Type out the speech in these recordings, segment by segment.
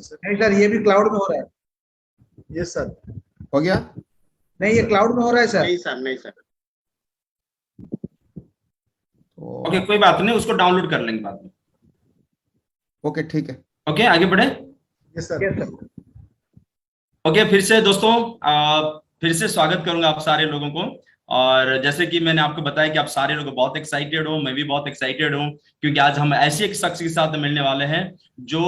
Sir. नहीं sir, ये भी क्लाउड में हो रहा है। Yes sir. हो गया? नहीं, ये क्लाउड में हो रहा है सर। नहीं सर, नहीं सर। ओके, कोई बात नहीं, उसको डाउनलोड कर लेंगे बाद में। ओके ठीक है। ओके, आगे बढ़े। Yes sir. Yes sir. Okay, फिर से दोस्तों फिर से स्वागत करूंगा आप सारे लोगों को। और जैसे कि मैंने आपको बताया कि आप सारे लोग बहुत एक्साइटेड हो, मैं भी बहुत एक्साइटेड हूं, क्योंकि आज हम ऐसे एक शख्स के साथ मिलने वाले हैं जो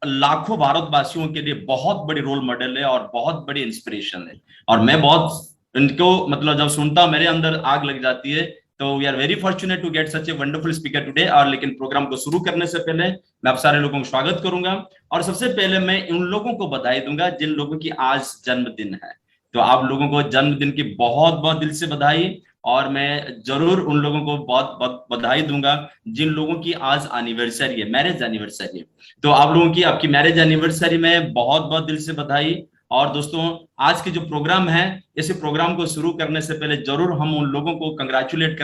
लाखों भारतवासियों के लिए बहुत बड़ी रोल मॉडल है और बहुत बड़ी इंस्पिरेशन है। और मैं बहुत इनको मतलब जब सुनता हूं मेरे अंदर आग लग जाती है। तो we are very fortunate to get such a wonderful speaker today. और लेकिन प्रोग्राम को शुरू करने से पहले मैं आप सारे लोगों को स्वागत करूंगा। और सबसे पहले मैं उन लोगों को बधाई दूंगा जिन लोगों की आज जन्मदिन है। तो आप लोगों को जन्मदिन की बहुत बहुत दिल से बधाई। और मैं जरूर उन लोगों को बहुत बहुत बधाई दूंगा जिन लोगों की आज एनिवर्सरी है, मैरिज एनिवर्सरी है। तो आप लोगों की आपकी मैरिज एनिवर्सरी में बहुत बहुत दिल से बधाई। और दोस्तों, आज के जो प्रोग्राम है, इस प्रोग्राम को शुरू करने से पहले जरूर हम उन लोगों को कंग्रेचुलेट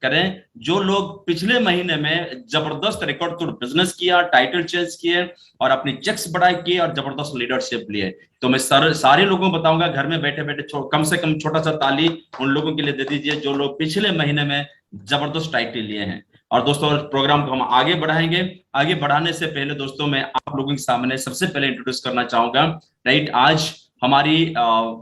करें जो लोग पिछले महीने में जबरदस्त रिकॉर्ड तोड़ बिजनेस किया, टाइटल चेंज किए और अपनी चेक्स बढ़ाई किए और जबरदस्त लीडरशिप लिए। तो मैं सारे लोगों को बताऊंगा, घर में बैठे बैठे कम से कम छोटा सा ताली उन लोगों के लिए दे दीजिए जो लोग पिछले महीने में जबरदस्त टाइटल लिए हैं। और दोस्तों, प्रोग्राम को हम आगे बढ़ाएंगे। आगे बढ़ाने से पहले दोस्तों, मैं आप लोगों के सामने सबसे पहले इंट्रोड्यूस करना चाहूंगा। राइट, आज हमारी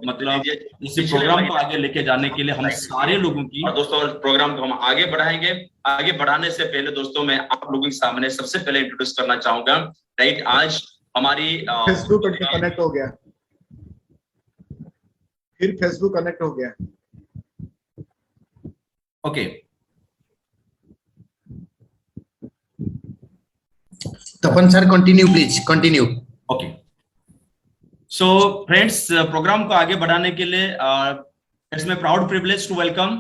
मतलब इसी प्रोग्राम को आगे लेके जाने के लिए हम सारे लोगों की, और दोस्तों प्रोग्राम को हम आगे बढ़ाएंगे। आगे बढ़ाने से पहले दोस्तों, मैं आप लोगों के सामने सबसे पहले इंट्रोड्यूस करना चाहूंगा। राइट, आज हमारी फेसबुक कनेक्ट हो गया, फिर फेसबुक कनेक्ट हो गया। Okay, Tapan sir continue please, continue. Okay, so friends, programme को आगे बढ़ाने के लिए it's my proud privilege to welcome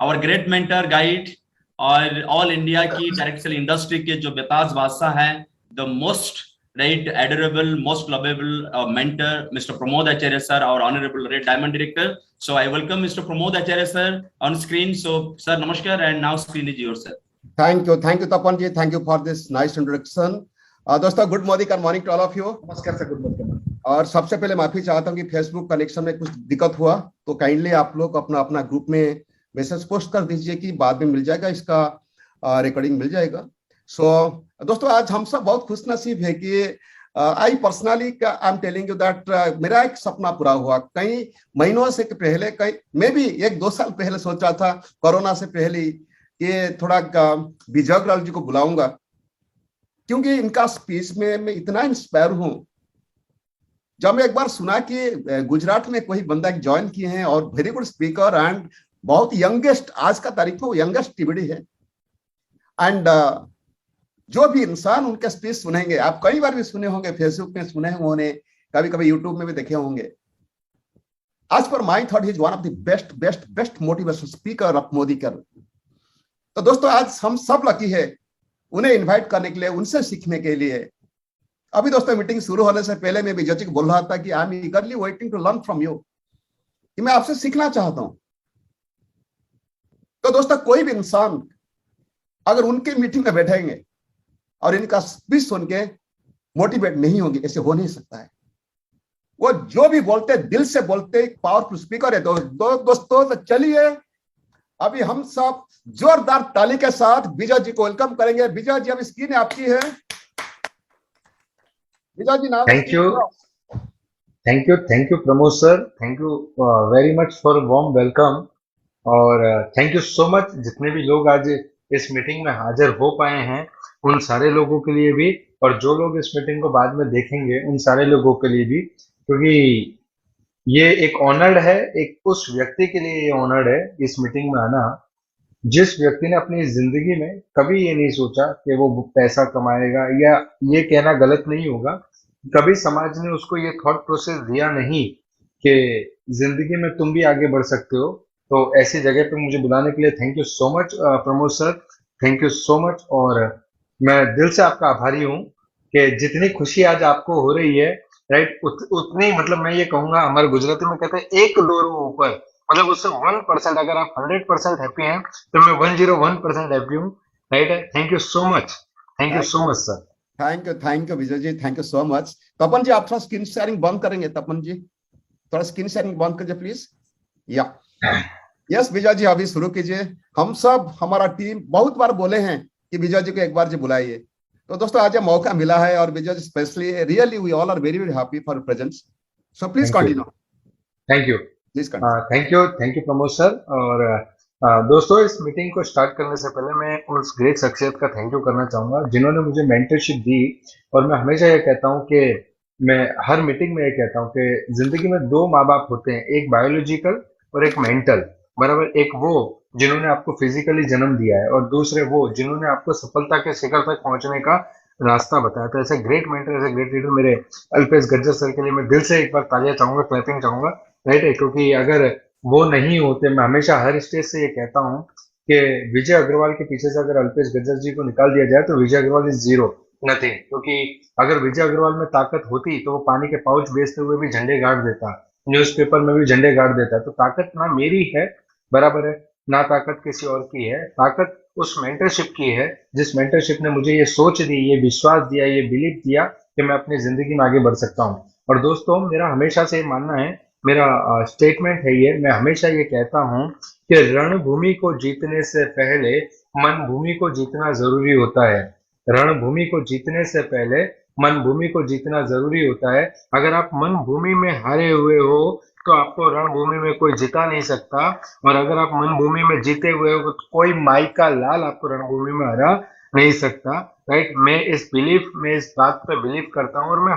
our great mentor, guide और ऑल इंडिया की डायरेक्ट सेल इंडस्ट्री के जो बेताज बादशाह है, the most right adorable, most lovable mentor mister Pramod Acharya sir, और honourable red diamond director. So I welcome mister Pramod Acharya sir on screen. So sir नमस्कार, and now screen is your sir. Thank you Tapan ji, thank you for this nice introduction. दोस्तों, good morning to all of you. नमस्कार sir, good morning. और सबसे पहले माफी चाहता हूं कि फेसबुक कनेक्शन में कुछ दिक्कत हुआ, तो काइंडली आप लोग अपना ग्रुप में मैसेज पोस्ट कर दीजिए कि बाद में मिल जाएगा, इसका रिकॉर्डिंग मिल जाएगा। सो दोस्तों, आज हम सब बहुत खुश नसीब है कि I personally I am telling you that मेरा एक सपना पूरा हुआ। कई महीनों से पहले, मैं भी 1-2 साल पहले सोचा था, कोरोना से पहले, कि थोड़ा विजय अग्रवाल जी को बुलाऊंगा, क्योंकि इनका स्पीच में मैं इतना इंस्पायर हूं। जब मैं एक बार सुना कि गुजरात में कोई बंदा ज्वाइन किए हैं और वेरी गुड स्पीकर एंड बहुत यंगेस्ट, आज का तारीख में यंगेस्ट टीबीडी है, एंड जो भी इंसान उनका स्पीच सुनेंगे, आप कई बार भी सुने होंगे, फेसबुक में सुने होंगे, कभी कभी यूट्यूब में भी देखे होंगे। आज पर my thought is one of the best motivation speaker of Modi कर। तो दोस्तों, आज हम सब लकी है उन्हें इनवाइट करने के लिए, उनसे सीखने के लिए। अभी दोस्तों, मीटिंग शुरू होने से पहले मैं विजय जी को बोल रहा था कि I am eagerly waiting to learn from you, कि मैं आपसे सीखना चाहता हूं। तो दोस्तों, कोई भी इंसान अगर उनके मीटिंग में बैठेंगे और इनका स्पीच सुन के मोटिवेट नहीं होंगे, ऐसे हो नहीं सकता है। वो जो भी बोलते दिल से बोलते, पावरफुल स्पीकर है। दोस्तों, तो चलिए अभी हम सब जोरदार ताली के साथ विजय जी को वेलकम करेंगे। विजय जी, अब स्क्रीन आपकी है। विजय जी, नाम। Thank you Pramod sir, thank you very much for warm welcome. और थैंक यू सो मच जितने भी लोग आज इस मीटिंग में हाजिर हो पाए हैं, उन सारे लोगों के लिए भी, और जो लोग इस मीटिंग को बाद में देखेंगे उन सारे लोगों के लिए भी, क्योंकि ये एक ऑनर्ड है, एक उस व्यक्ति के लिए ये ऑनर्ड है इस मीटिंग में आना, जिस व्यक्ति ने अपनी जिंदगी में कभी ये नहीं सोचा कि वो पैसा कमाएगा, या ये कहना गलत नहीं होगा, कभी समाज ने उसको ये थॉट प्रोसेस दिया नहीं कि जिंदगी में तुम भी आगे बढ़ सकते हो। तो ऐसी जगह पे मुझे बुलाने के लिए thank you so much Pramod sir, thank you so much. और मैं दिल से आपका आभारी हूँ कि जितनी खुशी आज आपको हो रही है, राइट, उतनी, मतलब मैं ये कहूंगा, हमारे गुजराती में कहते हैं एक डोरो ऊपर, मतलब उससे 1%, अगर आप 100% हैप्पी हैं तो मैं 101% हैप्पी हूँ, right. Thank you so much, thank you so much sir. Thank you Vijay ji, thank you so much. Tapan ji आप थोड़ा स्क्रीन शेयरिंग बंद करेंगे? तपन जी थोड़ा स्क्रीन शेयरिंग बंद कीजिए प्लीज। या यस विजय जी अभी शुरू कीजिए। हम सब हमारा टीम बहुत बार बोले हैं कि विजय जी को एक बार जी बुलाइए, तो दोस्तों आज ये मौका मिला है और Vijay ji specially really we all are very very happy for presence. So please continue. Thank you please continue. Thank you Pramod sir. और दोस्तों इस मीटिंग को स्टार्ट करने से पहले मैं उस ग्रेट शख्सियत का थैंक यू करना चाहूंगा जिन्होंने मुझे मेंटरशिप दी। और मैं हमेशा ये कहता हूँ कि मैं हर मीटिंग में ये कहता हूँ कि जिंदगी में दो माँ बाप होते हैं, एक बायोलॉजिकल और एक मेंटल, बराबर। एक वो जिन्होंने आपको फिजिकली जन्म दिया है और दूसरे वो जिन्होंने आपको सफलता के शिखर तक पहुंचने का रास्ता बताया। तो ऐसे ग्रेट मेंटर, ऐसे ग्रेट लीडर मेरे अल्पेश गज्जर सर के लिए मैं दिल से एक बार तालियां चाहूंगा, क्लैपिंग चाहूंगा, राइट है। क्योंकि अगर वो नहीं होते, मैं हमेशा हर स्टेज से ये कहता हूँ कि विजय अग्रवाल के पीछे से अगर अल्पेश गज्जर जी को निकाल दिया जाए तो विजय अग्रवाल इज जीरो, नथिंग। क्योंकि अगर विजय अग्रवाल में ताकत होती तो वो पानी के पाउच बेचते हुए भी झंडे गाड़ देता, न्यूज़पेपर में भी झंडे गाड़ देता। तो ताकत ना मेरी है, बराबर है, ना ताकत किसी और की है, ताकत उस मेंटरशिप की है जिस मेंटरशिप ने मुझे ये सोच दी, ये विश्वास दिया, ये बिलीव दिया कि मैं अपनी जिंदगी में आगे बढ़ सकता हूँ। और दोस्तों मेरा हमेशा से मानना है, मेरा स्टेटमेंट है ये, मैं हमेशा ये कहता हूँ कि रणभूमि को जीतने से पहले मन भूमि को जीतना जरूरी होता है। रणभूमि को जीतने से पहले मन भूमि को जीतना जरूरी होता है। अगर आप मन भूमि में हारे हुए हो तो आपको रणभूमि में कोई जिता नहीं सकता, और अगर आप मन भूमि में जीते हुए हो तो कोई माई का लाल आपको रणभूमि में हरा नहीं सकता, राइट। मैं इस बात पे बिलीव करता हूँ और मैं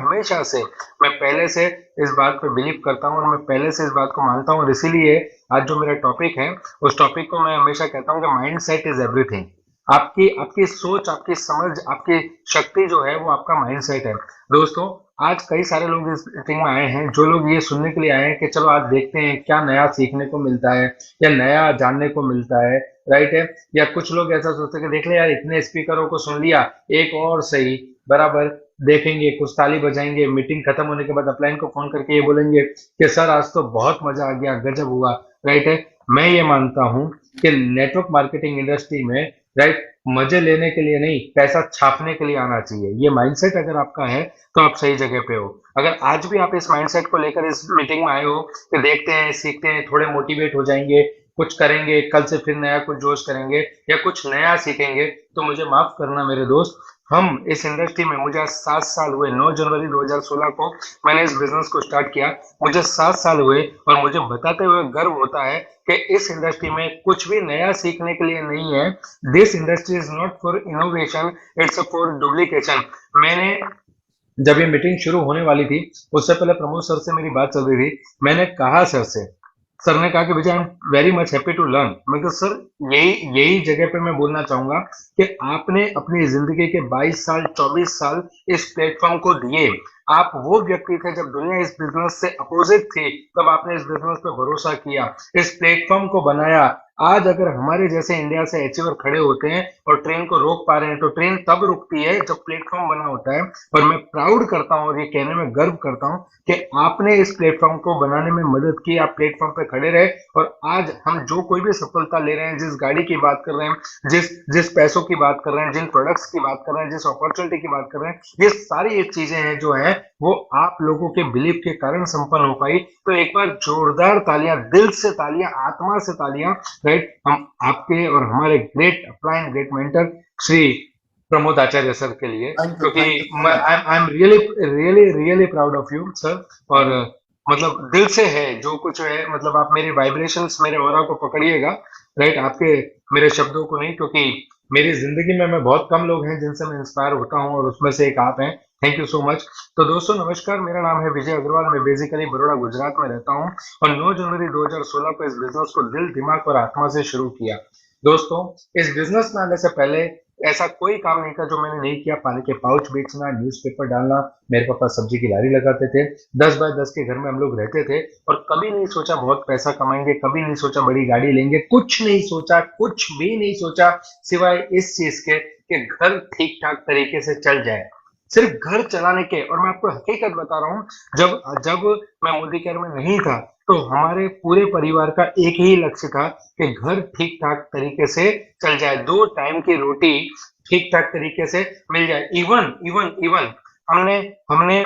पहले से इस बात पे बिलीव करता हूँ और मैं पहले से इस बात को मानता हूँ। और इसीलिए आज जो मेरा टॉपिक है उस टॉपिक को मैं हमेशा कहता हूँ कि माइंड सेट इज एवरीथिंग। आपकी सोच, आपकी समझ, आपकी शक्ति जो है वो आपका माइंड सेट है। दोस्तों आज कई सारे लोग इस मीटिंग में आए हैं, जो लोग ये सुनने के लिए आए हैं कि चलो आज देखते हैं क्या नया सीखने को मिलता है या नया जानने को मिलता है, राइट है। या कुछ लोग ऐसा सोचते हैं कि देख ले यार इतने स्पीकरों को सुन लिया, एक और सही, बराबर, देखेंगे, कुछ ताली बजाएंगे, मीटिंग खत्म होने के बाद अपलाइन को फोन करके ये बोलेंगे कि सर आज तो बहुत मजा आ गया, गजब हुआ, राइट है। मैं ये मानता हूं कि नेटवर्क मार्केटिंग इंडस्ट्री में, राइट, मजे लेने के लिए नहीं, पैसा छापने के लिए आना चाहिए। ये माइंडसेट अगर आपका है तो आप सही जगह पे हो। अगर आज भी आप इस माइंडसेट को लेकर इस मीटिंग में आए हो कि देखते हैं, सीखते हैं, थोड़े मोटिवेट हो जाएंगे, कुछ करेंगे, कल से फिर नया कुछ जोश करेंगे या कुछ नया सीखेंगे, तो मुझे माफ करना मेरे दोस्त, हम इस इंडस्ट्री में, मुझे 7 साल हुए, 9 जनवरी 2016 को मैंने इस बिजनेस को स्टार्ट किया, मुझे 7 साल हुए और मुझे बताते हुए गर्व होता है कि इस इंडस्ट्री में कुछ भी नया सीखने के लिए नहीं है। This industry is not for innovation, it's for duplication. मैंने जब ये मीटिंग शुरू होने वाली थी उससे पहले प्रमोद सर से मेरी बात चल रही थी, मैंने कहा सर ने कहा कि Vijay I am very much happy to learn. मैं कहा सर यही जगह पे मैं बोलना चाहूंगा कि आपने अपनी जिंदगी के 22 साल 24 साल इस प्लेटफॉर्म को दिए। आप वो व्यक्ति थे जब दुनिया इस बिजनेस से अपोजिट थी, तब आपने इस बिजनेस पे भरोसा किया, इस प्लेटफॉर्म को बनाया। आज अगर हमारे जैसे इंडिया से अचीवर खड़े होते हैं और ट्रेन को रोक पा रहे हैं, तो ट्रेन तब रुकती है जब प्लेटफॉर्म बना होता है। और मैं प्राउड करता हूं और ये कहने में गर्व करता हूं कि आपने इस प्लेटफॉर्म को बनाने में मदद की, आप प्लेटफॉर्म पे खड़े रहे। और आज हम जो कोई भी सफलता ले रहे हैं, जिस गाड़ी की बात कर रहे हैं, जिस पैसों की बात कर रहे हैं, जिन प्रोडक्ट्स की बात कर रहे हैं, जिस अपॉर्चुनिटी की बात कर रहे हैं, ये सारी चीजें हैं जो है वो आप लोगों के बिलीव के कारण संपन्न हो पाई। तो एक बार जोरदार तालियां, दिल से तालियां, आत्मा से तालियां, राइट, हम आपके और हमारे great upline, great mentor Shri Pramod Acharya sir के लिए, क्योंकि I am really proud of you sir. और मतलब दिल से है जो कुछ है, मतलब आप मेरी वाइब्रेशंस, मेरे ऑरा को पकड़िएगा, राइट, आपके मेरे शब्दों को नहीं, क्योंकि मेरी जिंदगी में मैं बहुत कम लोग हैं जिनसे मैं इंस्पायर होता हूं और उसमें से एक आप हैं। Thank you so much. तो दोस्तों नमस्कार, मेरा नाम है विजय अग्रवाल, मैं बेसिकली बड़ौदा गुजरात में रहता हूं और 9 जनवरी 2016 को इस बिजनेस को दिल, दिमाग और आत्मा से शुरू किया। दोस्तों इस बिजनेस में आने से पहले ऐसा कोई काम नहीं था जो मैंने नहीं किया। पानी के पाउच बेचना, न्यूज़पेपर डालना, मेरे पापा सब्जी की लारी लगाते थे, 10 बाय 10 के घर में हम लोग रहते थे और कभी नहीं सोचा बहुत पैसा कमाएंगे, कभी नहीं सोचा बड़ी गाड़ी लेंगे, कुछ नहीं सोचा, कुछ भी नहीं सोचा सिवाय इस चीज के कि घर ठीक ठाक तरीके से चल जाए, सिर्फ घर चलाने के। और मैं आपको हकीकत बता रहा हूँ, जब मैं मोदी केयर में नहीं था तो हमारे पूरे परिवार का एक ही लक्ष्य था कि घर ठीक ठाक तरीके से चल जाए, 2 टाइम की रोटी ठीक ठाक तरीके से मिल जाए। इवन इवन इवन हमने हमने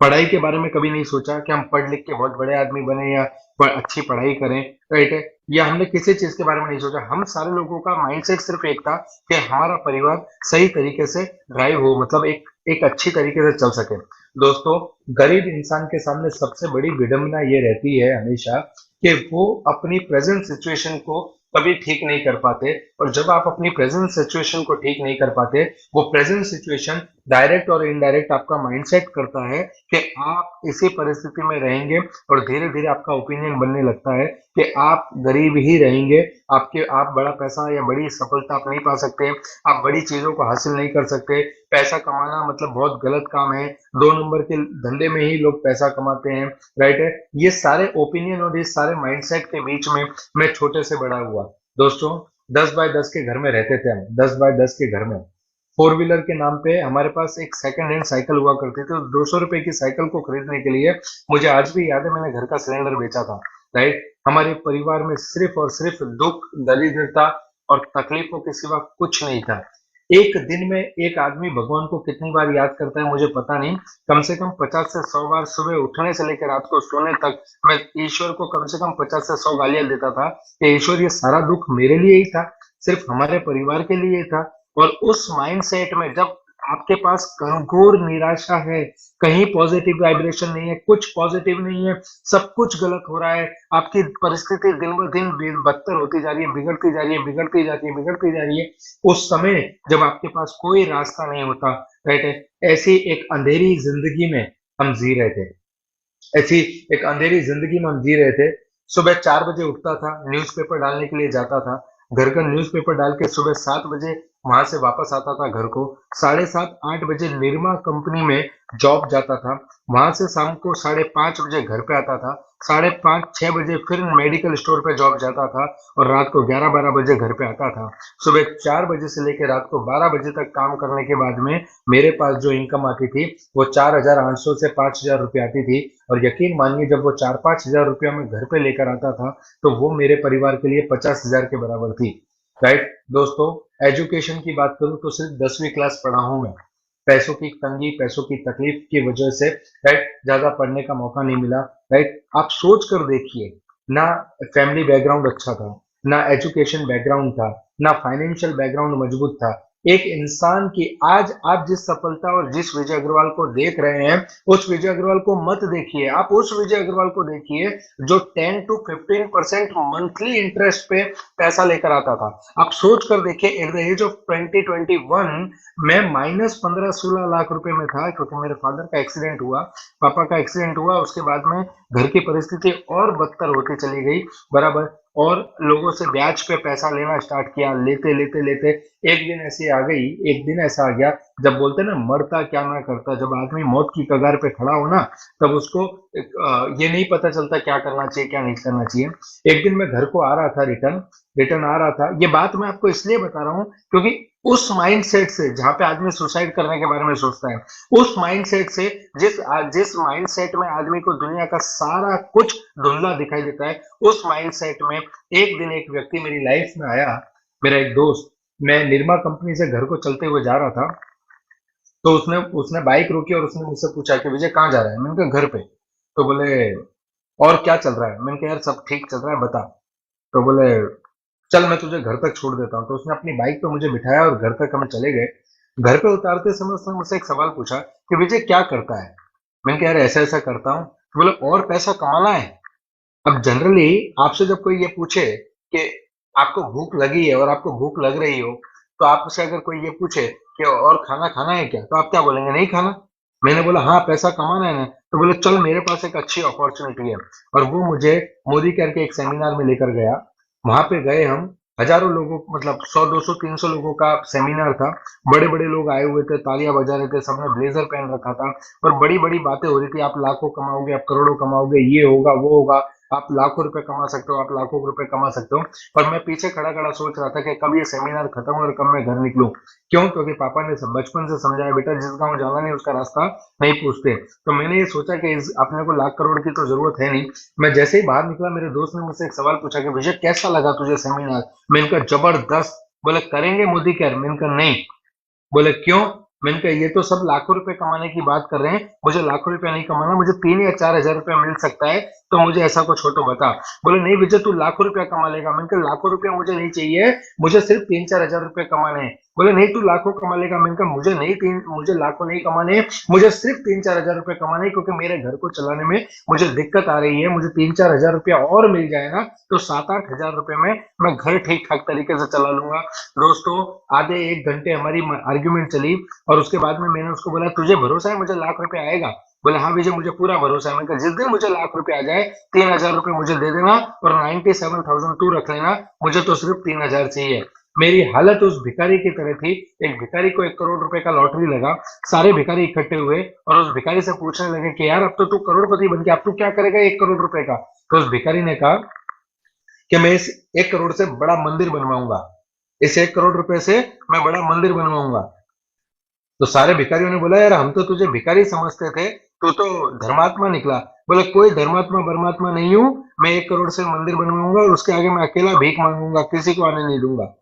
पढ़ाई के बारे में कभी नहीं सोचा कि हम पढ़ लिख के बहुत बड़े आदमी बने या अच्छी पढ़ाई करें, राइट है, या हमने किसी चीज के बारे में नहीं सोचा। हम सारे लोगों का माइंडसेट सिर्फ एक था कि हमारा परिवार सही तरीके से ड्राइव हो, मतलब एक अच्छी तरीके से चल सके। दोस्तों, गरीब इंसान के सामने सबसे बड़ी विडंबना ये रहती है हमेशा कि वो अपनी प्रेजेंट सिचुएशन को कभी ठीक नहीं कर पाते, और जब आप अपनी प्रेजेंट सिचुएशन को ठीक नहीं कर पाते, वो प्रेजेंट सिचुएशन डायरेक्ट और इनडायरेक्ट आपका माइंडसेट करता है कि आप इसी परिस्थिति में रहेंगे, और धीरे धीरे आपका ओपिनियन बनने लगता है कि आप गरीब ही रहेंगे, आप बड़ा पैसा या बड़ी सफलता आप नहीं पा सकते, आप बड़ी चीजों को हासिल नहीं कर सकते, पैसा कमाना मतलब बहुत गलत काम है, 2 नंबर के धंधे में ही लोग पैसा कमाते हैं, राइट है। ये सारे ओपिनियन और ये सारे माइंडसेट के बीच में मैं छोटे से बड़ा हुआ। दोस्तों, 10 बाय 10 के घर में रहते थे हम, 10 बाय 10 के घर में 4 व्हीलर के नाम पे हमारे पास एक सेकंड हैंड साइकिल हुआ करती थी। 200 रुपए की साइकिल को खरीदने के लिए मुझे आज भी याद है, मैंने घर का सिलेंडर बेचा था, राइट। हमारे परिवार में सिर्फ और सिर्फ दुख, दरिद्रता और तकलीफों के सिवा कुछ नहीं था। एक दिन में एक आदमी भगवान को कितनी बार याद करता है मुझे पता नहीं, कम से कम 50 से 100 बार सुबह उठने से लेकर रात को सोने तक मैं ईश्वर को कम से कम 50 से 100 गालियां देता था कि ईश्वर ये सारा दुख मेरे लिए ही था, सिर्फ हमारे परिवार के लिए था। और उस माइंडसेट में जब आपके पास घोर निराशा है, कहीं पॉजिटिव वाइब्रेशन नहीं है, कुछ पॉजिटिव नहीं है, सब कुछ गलत हो रहा है, आपकी परिस्थिति दिन ब दिन बदतर होती जा रही है, बिगड़ती जा रही है, बिगड़ती जाती है, बिगड़ती जा रही है, उस समय जब आपके पास कोई रास्ता नहीं होता, राइट है, ऐसी एक अंधेरी जिंदगी में हम जी रहे थे, ऐसी एक अंधेरी जिंदगी में हम जी रहे थे। सुबह 4 बजे उठता था, न्यूज़पेपर डालने के लिए जाता था, घर का न्यूज़पेपर डाल के सुबह 7 बजे वहां से वापस आता था घर को, 7:30 8 बजे निरमा कंपनी में जॉब जाता था, वहां से शाम को 5:30 बजे घर पे आता था, 5:30 6 बजे फिर मेडिकल स्टोर पे जॉब जाता था, और रात को 11-12 बजे घर पे आता था। सुबह 4 बजे से लेकर रात को 12 बजे तक काम करने के बाद में मेरे पास जो इनकम आती थी वो 4,800 से 5,000 रुपये आती थी। और यकीन मानिए, जब वो 4-5 हजार रुपया मैं घर पे लेकर आता था तो वो मेरे परिवार के लिए 50,000 के बराबर थी, राइट। दोस्तों, एजुकेशन की बात करूं तो सिर्फ 10वीं क्लास पढ़ा हूं मैं, पैसों की तंगी, पैसों की तकलीफ की वजह से, राइट, ज्यादा पढ़ने का मौका नहीं मिला, राइट। आप सोच कर देखिए, ना फैमिली बैकग्राउंड अच्छा था, ना एजुकेशन बैकग्राउंड था, ना फाइनेंशियल बैकग्राउंड मजबूत था। एक इंसान की आज आप जिस सफलता और जिस विजय अग्रवाल को देख रहे हैं, उस विजय अग्रवाल को मत देखिए, आप उस विजय अग्रवाल को देखिए जो 10 to 15% मंथली इंटरेस्ट पे पैसा लेकर आता था। आप सोच कर देखिए, एट द एज ऑफ 2021 मैं -15-16 लाख रुपए में था, क्योंकि मेरे फादर का एक्सीडेंट हुआ, पापा का एक्सीडेंट हुआ, उसके बाद में घर की परिस्थिति और बदतर होती चली गई, बराबर, और लोगों से ब्याज पे पैसा लेना स्टार्ट किया, लेते लेते लेते एक दिन ऐसी आ गई, एक दिन ऐसा आ गया, जब बोलते ना मरता क्या ना करता, जब आदमी मौत की कगार पे खड़ा हो ना, तब उसको ये नहीं पता चलता क्या करना चाहिए क्या नहीं करना चाहिए। एक दिन मैं घर को आ रहा था, रिटर्न आ रहा था। ये बात मैं आपको इसलिए बता रहा हूँ क्योंकि उस माइंडसेट से, जहां पे आदमी सुसाइड करने के बारे में सोचता है, उस माइंडसेट से, जिस माइंडसेट में आदमी को दुनिया का सारा कुछ धुंधला दिखाई देता है, उस माइंडसेट में एक दिन एक व्यक्ति मेरी लाइफ में आया, मेरा एक दोस्त। मैं निरमा कंपनी से घर को चलते हुए जा रहा था, तो उसने बाइक रोकी और उसने मुझसे पूछा कि विजय कहाँ जा रहा है। मैंने कहा घर पे। तो बोले और क्या चल रहा है। मैंने कहा यार सब ठीक चल रहा है, बता। तो बोले चल मैं तुझे घर तक छोड़ देता हूँ। तो उसने अपनी बाइक पे मुझे बिठाया और घर तक हम चले गए। घर पे उतारते समय उसने मुझसे एक सवाल पूछा कि विजय क्या करता है। मैंने कहा यार ऐसा ऐसा करता हूँ। तो बोले और पैसा कमाना है। अब जनरली आपसे जब कोई ये पूछे कि आपको भूख लगी है और आपको भूख लग रही हो, तो आपसे अगर कोई ये पूछे कि और खाना खाना है क्या, तो आप क्या बोलेंगे, नहीं खाना। मैंने बोला हाँ पैसा कमाना है ना। तो बोले चल मेरे पास एक अच्छी अपॉर्चुनिटी है, और वो मुझे मोदी केयर के एक सेमिनार में लेकर गया। वहां पे गए हम, हजारों लोगों, मतलब 100 200 300 लोगों का सेमिनार था। बड़े बड़े लोग आए हुए थे, तालियां बजा रहे थे, सबने ब्लेजर पहन रखा था और बड़ी बड़ी बातें हो रही थी। आप लाखों कमाओगे, आप करोड़ों कमाओगे, ये होगा वो होगा, आप लाखों रुपए कमा सकते हो, आप लाखों रुपए कमा सकते हो। और मैं पीछे खड़ा खड़ा सोच रहा था कि कब ये सेमिनार खत्म और कब मैं घर निकलूं। क्यों? क्योंकि पापा ने बचपन से समझाया, बेटा जिस गांव जाना नहीं उसका रास्ता नहीं पूछते। तो मैंने ये सोचा कि अपने को लाख करोड़ की तो जरूरत है नहीं। मैं जैसे ही बाहर निकला, मेरे दोस्त ने मुझसे एक सवाल पूछा कि विजय कैसा लगा तुझे सेमिनार। मैंने कहा जबरदस्त, बोले करेंगे मोदी केयर। मैंने कहा नहीं। बोले क्यों? मैंने कहा ये तो सब लाखों रुपए कमाने की बात कर रहे हैं, मुझे लाखों रुपए नहीं कमाना, मुझे 3 या 4 हजार रुपए मिल सकता है, तो मुझे ऐसा कुछ हो तो बता। बोले नहीं विजय तू लाखों रुपया कमा लेगा। मैंने कहा लाखों रुपया मुझे नहीं चाहिए, मुझे सिर्फ 3-4 हजार रुपए कमाने हैं। बोले नहीं तू लाखों कमा लेगा। मैंने कहा मुझे लाखों नहीं कमाने, मुझे सिर्फ 3-4 हजार रुपए कमाने, क्योंकि मेरे घर को चलाने में मुझे दिक्कत आ रही है। मुझे 3-4 हजार रुपया और मिल जाए ना तो 7-8 हजार रुपए में मैं घर ठीक ठाक तरीके से चला लूंगा। दोस्तों आधे 1 घंटे हमारी आर्ग्यूमेंट चली और उसके बाद में मैंने उसको बोला तुझे भरोसा है मुझे लाख रुपए आएगा? बोले हाँ विजय मुझे पूरा भरोसा है। मैंने कहा जिस दिन मुझे लाख रुपए आ जाए 3 हजार रुपए मुझे दे देना और 97,000 तू रख लेना, मुझे तो सिर्फ 3 हजार चाहिए। मेरी हालत उस भिखारी की तरह थी। एक भिखारी को 1 करोड़ रुपए का लॉटरी लगा, सारे भिखारी इकट्ठे हुए और उस भिखारी से पूछने लगे कि यार अब तो तू करोड़पति बन गया, अब तू क्या करेगा 1 करोड़ रुपए का? तो उस भिखारी ने कहा कि मैं इस 1 करोड़ से बड़ा मंदिर बनवाऊंगा, इस 1 करोड़ रुपए से मैं बड़ा मंदिर बनवाऊंगा। तो सारे भिखारियों ने बोला यार हम तो तुझे भिखारी समझते थे, तू तो धर्मात्मा निकला। बोले कोई धर्मात्मा परमात्मा नहीं हूं, मैं 1 करोड़ से मंदिर बनवाऊंगा और उसके आगे मैं अकेला भीख मांगूंगा, किसी को आने नहीं दूंगा।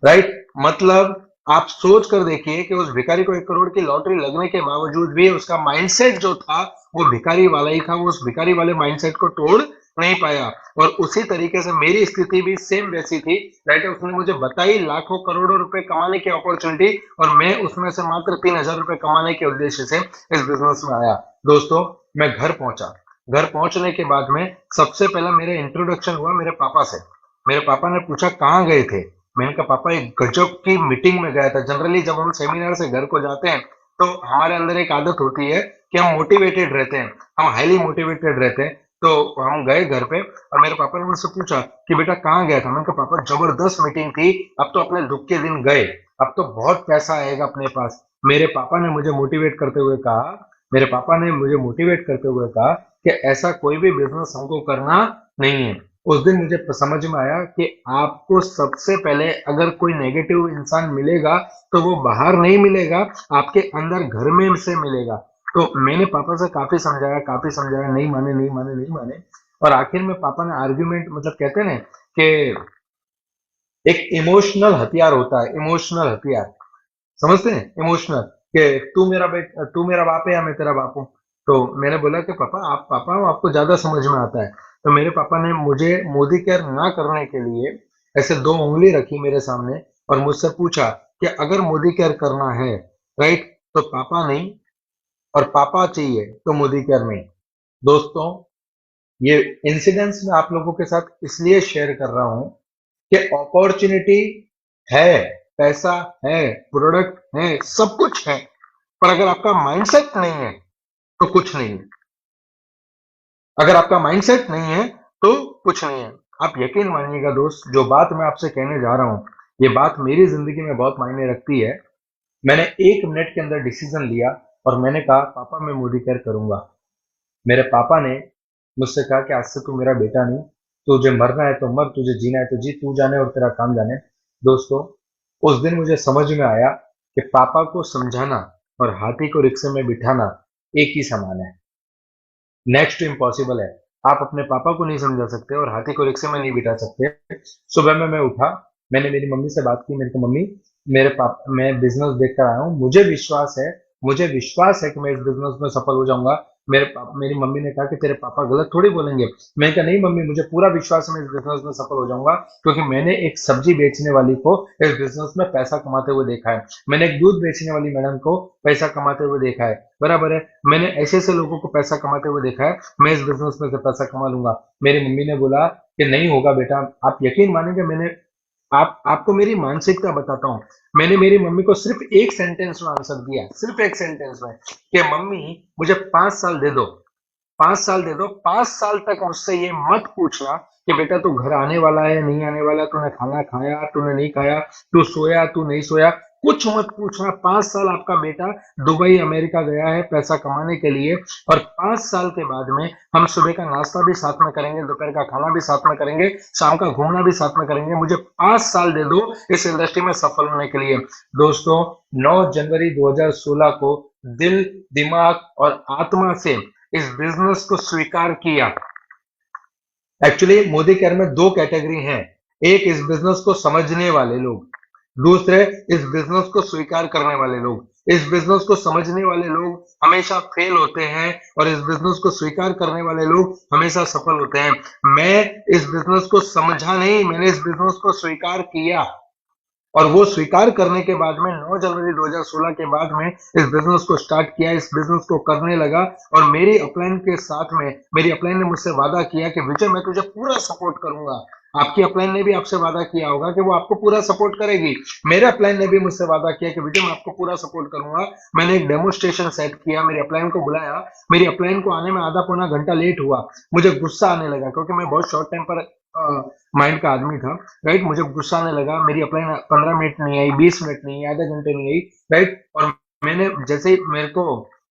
राइट? मतलब आप सोच कर देखिए कि उस भिखारी को 1 करोड़ की लॉटरी लगने के बावजूद भी उसका माइंडसेट जो था वो भिखारी वाला ही था, वो उस भिखारी वाले माइंडसेट को तोड़ नहीं पाया। और उसी तरीके से मेरी स्थिति भी सेम वैसी थी। राइट? उसने मुझे बताई लाखों करोड़ों रुपए कमाने की अपॉर्चुनिटी और मैं उसमें से मात्र 3 हजार रुपए कमाने के उद्देश्य से इस बिजनेस में आया। दोस्तों मैं घर पहुंचा। घर पहुंचने के बाद में सबसे पहला मेरा इंट्रोडक्शन हुआ मेरे पापा से। मेरे पापा ने पूछा कहाँ गए थे? मैंने कहा पापा एक गजब की मीटिंग में गया था। जनरली जब हम सेमिनार से घर को जाते हैं तो हमारे अंदर एक आदत होती है कि हम मोटिवेटेड रहते हैं, हम हाईली मोटिवेटेड रहते हैं। तो हम गए घर पे और मेरे पापा ने मुझसे पूछा कि बेटा कहाँ गया था? मैंने कहा पापा जबरदस्त मीटिंग थी, अब तो अपने दुख के दिन गए, अब तो बहुत पैसा आएगा अपने पास। मेरे पापा ने मुझे मोटिवेट करते हुए कहा कि ऐसा कोई भी बिजनेस हमको करना नहीं है। उस दिन मुझे समझ में आया कि आपको सबसे पहले अगर कोई नेगेटिव इंसान मिलेगा तो वो बाहर नहीं मिलेगा, आपके अंदर घर में से मिलेगा। तो मैंने पापा से काफी समझाया, नहीं माने और आखिर में पापा ने आर्ग्यूमेंट, मतलब कहते हैं ना कि एक इमोशनल हथियार होता है, इमोशनल हथियार समझते हैं? इमोशनल कि तू मेरा बाप है या मैं तेरा बाप हूँ। तो मैंने बोला कि पापा आप पापा हो, आपको ज्यादा समझ में आता है। तो मेरे पापा ने मुझे मोदी केयर ना करने के लिए ऐसे 2 उंगली रखी मेरे सामने और मुझसे पूछा कि अगर मोदी केयर करना है, राइट, तो पापा नहीं, और पापा चाहिए तो मोदी केयर नहीं। दोस्तों ये इंसिडेंट्स मैं आप लोगों के साथ इसलिए शेयर कर रहा हूं कि अपॉर्चुनिटी है, पैसा है, प्रोडक्ट है, सब कुछ है, पर अगर आपका माइंडसेट नहीं है तो कुछ नहीं है। अगर आपका माइंडसेट नहीं है तो कुछ नहीं है। आप यकीन मानिएगा दोस्त, जो बात मैं आपसे कहने जा रहा हूं ये बात मेरी जिंदगी में बहुत मायने रखती है। मैंने 1 मिनट के अंदर डिसीजन लिया और मैंने कहा पापा मैं मोदी केयर करूंगा। मेरे पापा ने मुझसे कहा कि आज से तू मेरा बेटा नहीं, तुझे मरना है तो मर, तुझे जीना है तो जी, तू जाने और तेरा काम जाने। दोस्तों उस दिन मुझे समझ में आया कि पापा को समझाना और हाथी को रिक्शे में बिठाना एक ही समान है, नेक्स्ट टू इम्पॉसिबल है। आप अपने पापा को नहीं समझा सकते और हाथी को रिक्शे में नहीं बिठा सकते। सुबह में मैं उठा, मैंने मेरी मम्मी से बात की। मेरे को मम्मी मेरे पापा, मैं बिजनेस देखकर आया हूँ, मुझे विश्वास है कि मैं इस बिजनेस में सफल हो जाऊंगा। मेरी मम्मी ने कहा कि तेरे पापा गलत थोड़ी बोलेंगे। मैंने कहा नहीं मम्मी, मुझे पूरा विश्वास है मैं इस बिजनेस में सफल हो जाऊंगा, क्योंकि मैंने एक सब्जी बेचने वाली को इस बिजनेस में पैसा कमाते हुए देखा है, मैंने एक दूध बेचने वाली मैडम को पैसा कमाते हुए देखा है, बराबर है, मैंने ऐसे लोगों को पैसा कमाते हुए देखा है, मैं इस बिजनेस में से पैसा कमा लूंगा। मेरी मम्मी ने बोला कि नहीं होगा बेटा। आप यकीन मानेंगे, मैंने आपको मेरी मानसिकता बताता हूँ। मैंने मेरी मम्मी को सिर्फ एक सेंटेंस में आंसर दिया, सिर्फ एक सेंटेंस में, कि मम्मी मुझे 5 साल दे दो, 5 साल दे दो, 5 साल तक मुझसे ये मत पूछना कि बेटा तू घर आने वाला है नहीं आने वाला, तूने खाना खाया तूने नहीं खाया, तू सोया तू नहीं सोया, कुछ मत पूछना। 5 साल आपका बेटा दुबई अमेरिका गया है पैसा कमाने के लिए, और 5 साल के बाद में हम सुबह का नाश्ता भी साथ में करेंगे, दोपहर का खाना भी साथ में करेंगे, शाम का घूमना भी साथ में करेंगे। मुझे 5 साल दे दो इस इंडस्ट्री में सफल होने के लिए। दोस्तों 9 जनवरी 2016 को दिल, दिमाग और आत्मा से इस बिजनेस को स्वीकार किया। एक्चुअली मोदी केयर में 2 कैटेगरी हैं, एक इस बिजनेस को समझने वाले लोग, दूसरे इस बिजनेस को स्वीकार करने वाले लोग। इस बिजनेस को समझने वाले लोग हमेशा फेल होते हैं और इस बिजनेस को स्वीकार करने वाले लोग हमेशा सफल होते हैं। मैं इस बिजनेस को समझा नहीं, मैंने इस बिजनेस को स्वीकार किया और वो स्वीकार करने के बाद में 9 जनवरी 2016 के बाद में इस बिजनेस को स्टार्ट किया, इस बिजनेस को करने लगा और मेरी अपलाइन के साथ में मेरी अपलाइन ने मुझसे वादा किया कि विजय मैं तुझे पूरा सपोर्ट करूंगा। आपकी अपलाइन ने भी आपसे वादा किया होगा कि वो आपको पूरा सपोर्ट करेगी। मेरे अपलाइन ने भी मुझसे वादा किया कि विजय मैं आपको पूरा सपोर्ट करूंगा। मैंने एक डेमोस्ट्रेशन सेट किया, मेरी अपलाइन को बुलाया, मेरी अपलाइन को आने में आधा पौना घंटा लेट हुआ। मुझे गुस्सा आने लगा क्योंकि मैं बहुत शॉर्ट टाइम पर माइंड का आदमी था, राइट। मुझे गुस्सा आने लगा, मेरी अपलाइन 15 मिनट नहीं आई, 20 मिनट नहीं आई, आधे घंटे नहीं आई, राइट। और मैंने जैसे ही मेरे को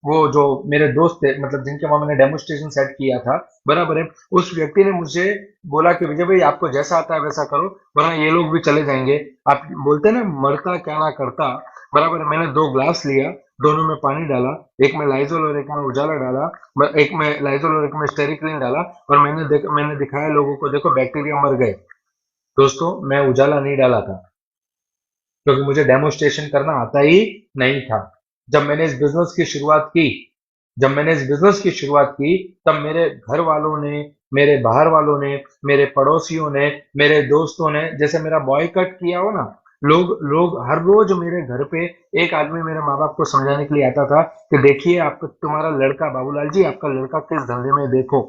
वो जो मेरे दोस्त थे, मतलब जिनके वहां मैंने डेमोस्ट्रेशन सेट किया था, बराबर है, उस व्यक्ति ने मुझे बोला कि विजय भाई आपको जैसा आता है वैसा करो वरना ये लोग भी चले जाएंगे। आप बोलते हैं ना मरता क्या ना करता, बराबर है। मैंने 2 ग्लास लिया, दोनों में पानी डाला, एक में लाइजोल और एक में उजाला डाला, एक में लाइजोल और एक में स्टेरिक्लीन डाला और मैंने दिखाया लोगों को, देखो बैक्टीरिया मर गए। दोस्तों मैं उजाला नहीं डाला था क्योंकि मुझे डेमोस्ट्रेशन करना आता ही नहीं था। जब मैंने इस बिजनेस की शुरुआत की तब मेरे घर वालों ने, मेरे बाहर वालों ने, मेरे पड़ोसियों ने, मेरे दोस्तों ने जैसे मेरा बॉयकॉट किया हो ना, लोग हर रोज मेरे घर पे एक आदमी मेरे माँ बाप को समझाने के लिए आता था कि देखिए आपका तुम्हारा लड़का बाबूलाल जी, आपका लड़का किस धंधे में, देखो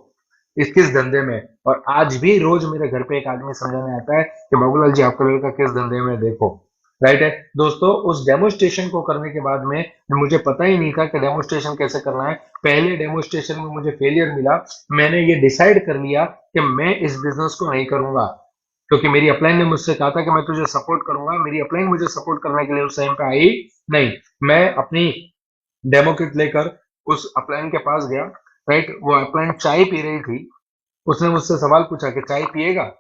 किस धंधे में। और आज भी रोज मेरे घर पे एक आदमी समझाने आता है कि बाबूलाल जी आपका लड़का किस धंधे में, देखो, राइट है। दोस्तों उस डेमोस्ट्रेशन को करने के बाद में मुझे पता ही नहीं था कि डेमोस्ट्रेशन कैसे करना है। पहले डेमोस्ट्रेशन में मुझे फेलियर मिला। मैंने ये डिसाइड कर लिया कि मैं इस बिजनेस को नहीं करूंगा क्योंकि मेरी अपलाइन ने मुझसे कहा था कि मैं तुझे सपोर्ट करूंगा। मेरी अपलाइन मुझे सपोर्ट करने के लिए उस टाइम पे आई नहीं। मैं अपनी डेमो किट लेकर उस अपलाइन के पास गया, राइट। वो अपलाइन चाय पी रही थी, उसने मुझसे सवाल पूछा कि चाय पिएगा?